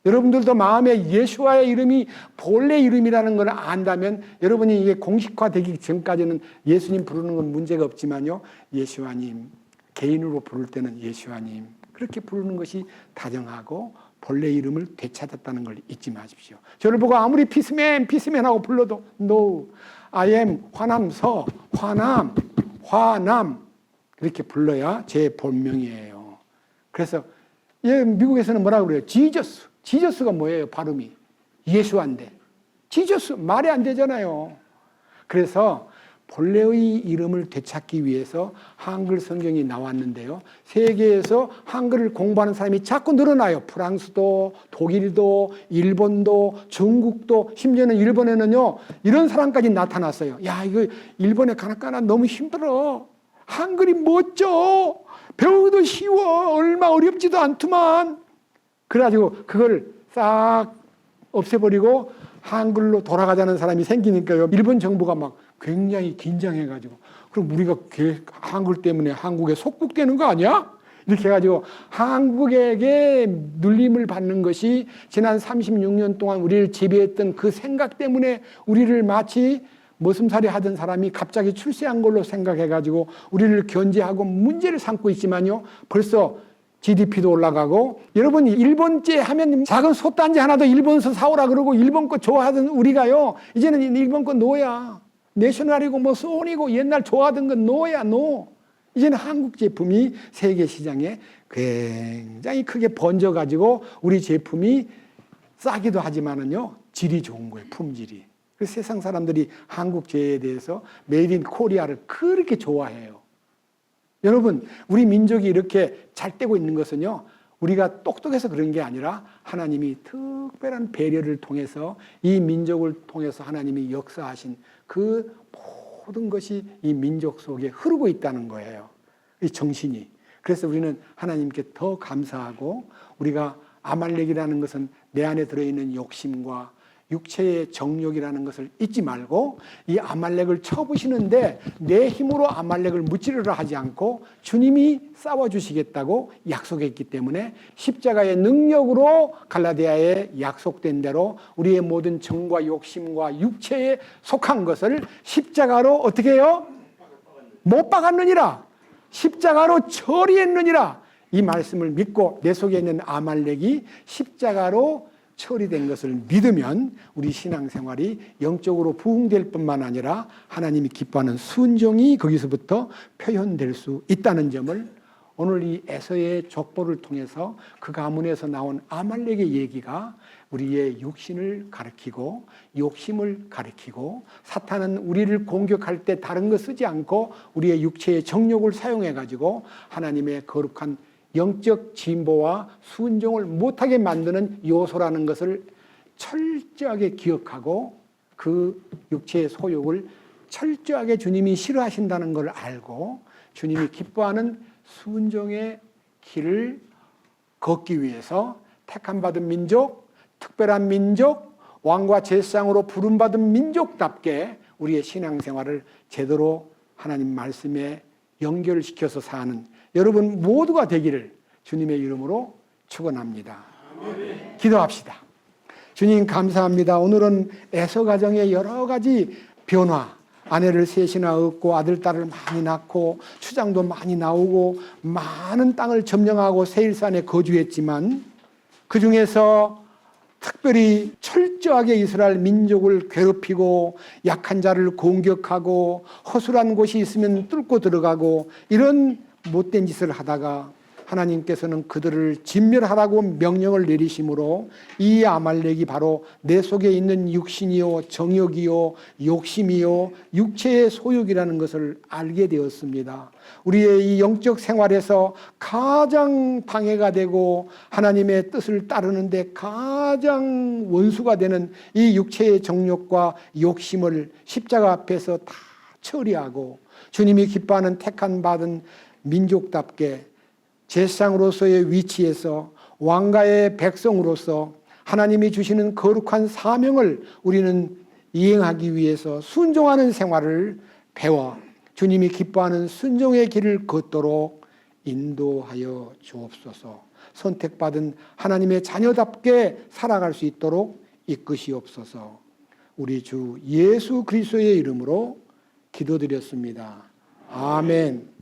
Speaker 1: 여러분들도 마음에 예수아의 이름이 본래 이름이라는 걸 안다면 여러분이 이게 공식화되기 전까지는 예수님 부르는 건 문제가 없지만요, 예수아님, 개인으로 부를 때는 예수아님 그렇게 부르는 것이 다정하고 본래 이름을 되찾았다는 걸 잊지 마십시오. 저를 보고 아무리 피스맨하고 불러도 No, I am 화남서, 화남 그렇게 불러야 제 본명이에요. 그래서 미국에서는 뭐라고 그래요? 지저스가 뭐예요? 발음이 예수한데 지저스 말이 안 되잖아요. 그래서 본래의 이름을 되찾기 위해서 한글 성경이 나왔는데요, 세계에서 한글을 공부하는 사람이 자꾸 늘어나요. 프랑스도, 독일도, 일본도, 중국도, 심지어는 일본에는요 이런 사람까지 나타났어요. 야, 이거 일본에 가나 너무 힘들어. 한글이 멋져. 배우기도 쉬워. 얼마 어렵지도 않더만. 그래가지고 그걸 싹 없애버리고 한글로 돌아가자는 사람이 생기니까요, 일본 정부가 막 굉장히 긴장해가지고, 그럼 우리가 한글 때문에 한국에 속국되는 거 아니야? 이렇게 해가지고 한국에게 눌림을 받는 것이 지난 36년 동안 우리를 지배했던 그 생각 때문에 우리를 마치 머슴살이 하던 사람이 갑자기 출세한 걸로 생각해가지고 우리를 견제하고 문제를 삼고 있지만요, 벌써 GDP도 올라가고, 여러분 일본제 하면 작은 솥단지 하나도 일본서 사오라 그러고 일본 거 좋아하던 우리가요, 이제는 일본 거 노야. 내셔널이고 뭐 소니고 옛날 좋아하던 건 노야, 노. 이제는 한국 제품이 세계 시장에 굉장히 크게 번져가지고 우리 제품이 싸기도 하지만은요, 질이 좋은 거예요, 품질이. 그래서 세상 사람들이 한국 제에 대해서 메이드 인 코리아를 그렇게 좋아해요. 여러분, 우리 민족이 이렇게 잘 되고 있는 것은요, 우리가 똑똑해서 그런 게 아니라 하나님이 특별한 배려를 통해서 이 민족을 통해서 하나님이 역사하신 그 모든 것이 이 민족 속에 흐르고 있다는 거예요. 이 정신이. 그래서 우리는 하나님께 더 감사하고, 우리가 아말렉이라는 것은 내 안에 들어있는 욕심과 육체의 정욕이라는 것을 잊지 말고, 이 아말렉을 쳐부시는데 내 힘으로 아말렉을 무찌르려 하지 않고 주님이 싸워주시겠다고 약속했기 때문에 십자가의 능력으로 갈라디아에 약속된 대로 우리의 모든 정과 욕심과 육체에 속한 것을 십자가로 어떻게 해요? 못 박았느니라. 십자가로 처리했느니라. 이 말씀을 믿고 내 속에 있는 아말렉이 십자가로 처리된 것을 믿으면 우리 신앙생활이 영적으로 부흥될 뿐만 아니라 하나님이 기뻐하는 순종이 거기서부터 표현될 수 있다는 점을 오늘 이 에서의 족보를 통해서 그 가문에서 나온 아말렉의 얘기가 우리의 육신을 가리키고 욕심을 가리키고, 사탄은 우리를 공격할 때 다른 거 쓰지 않고 우리의 육체의 정욕을 사용해 가지고 하나님의 거룩한 영적 진보와 순종을 못하게 만드는 요소라는 것을 철저하게 기억하고, 그 육체의 소욕을 철저하게 주님이 싫어하신다는 걸 알고 주님이 기뻐하는 순종의 길을 걷기 위해서 택함받은 민족, 특별한 민족, 왕과 제사장으로 부름받은 민족답게 우리의 신앙생활을 제대로 하나님 말씀에 연결시켜서 사는 여러분 모두가 되기를 주님의 이름으로 축원합니다. 기도합시다. 주님 감사합니다. 오늘은 에서 가정의 여러 가지 변화, 아내를 셋이나 얻고 아들, 딸을 많이 낳고 추장도 많이 나오고 많은 땅을 점령하고 세일산에 거주했지만 그 중에서 특별히 철저하게 이스라엘 민족을 괴롭히고 약한 자를 공격하고 허술한 곳이 있으면 뚫고 들어가고 이런 못된 짓을 하다가 하나님께서는 그들을 진멸하라고 명령을 내리심으로 이 아말렉이 바로 내 속에 있는 육신이요 정욕이요 욕심이요 육체의 소욕이라는 것을 알게 되었습니다. 우리의 이 영적 생활에서 가장 방해가 되고 하나님의 뜻을 따르는데 가장 원수가 되는 이 육체의 정욕과 욕심을 십자가 앞에서 다 처리하고 주님이 기뻐하는 택한 받은 민족답게 제사장으로서의 위치에서 왕가의 백성으로서 하나님이 주시는 거룩한 사명을 우리는 이행하기 위해서 순종하는 생활을 배워 주님이 기뻐하는 순종의 길을 걷도록 인도하여 주옵소서. 선택받은 하나님의 자녀답게 살아갈 수 있도록 이끄시옵소서. 우리 주 예수 그리스도의 이름으로 기도드렸습니다. 아멘.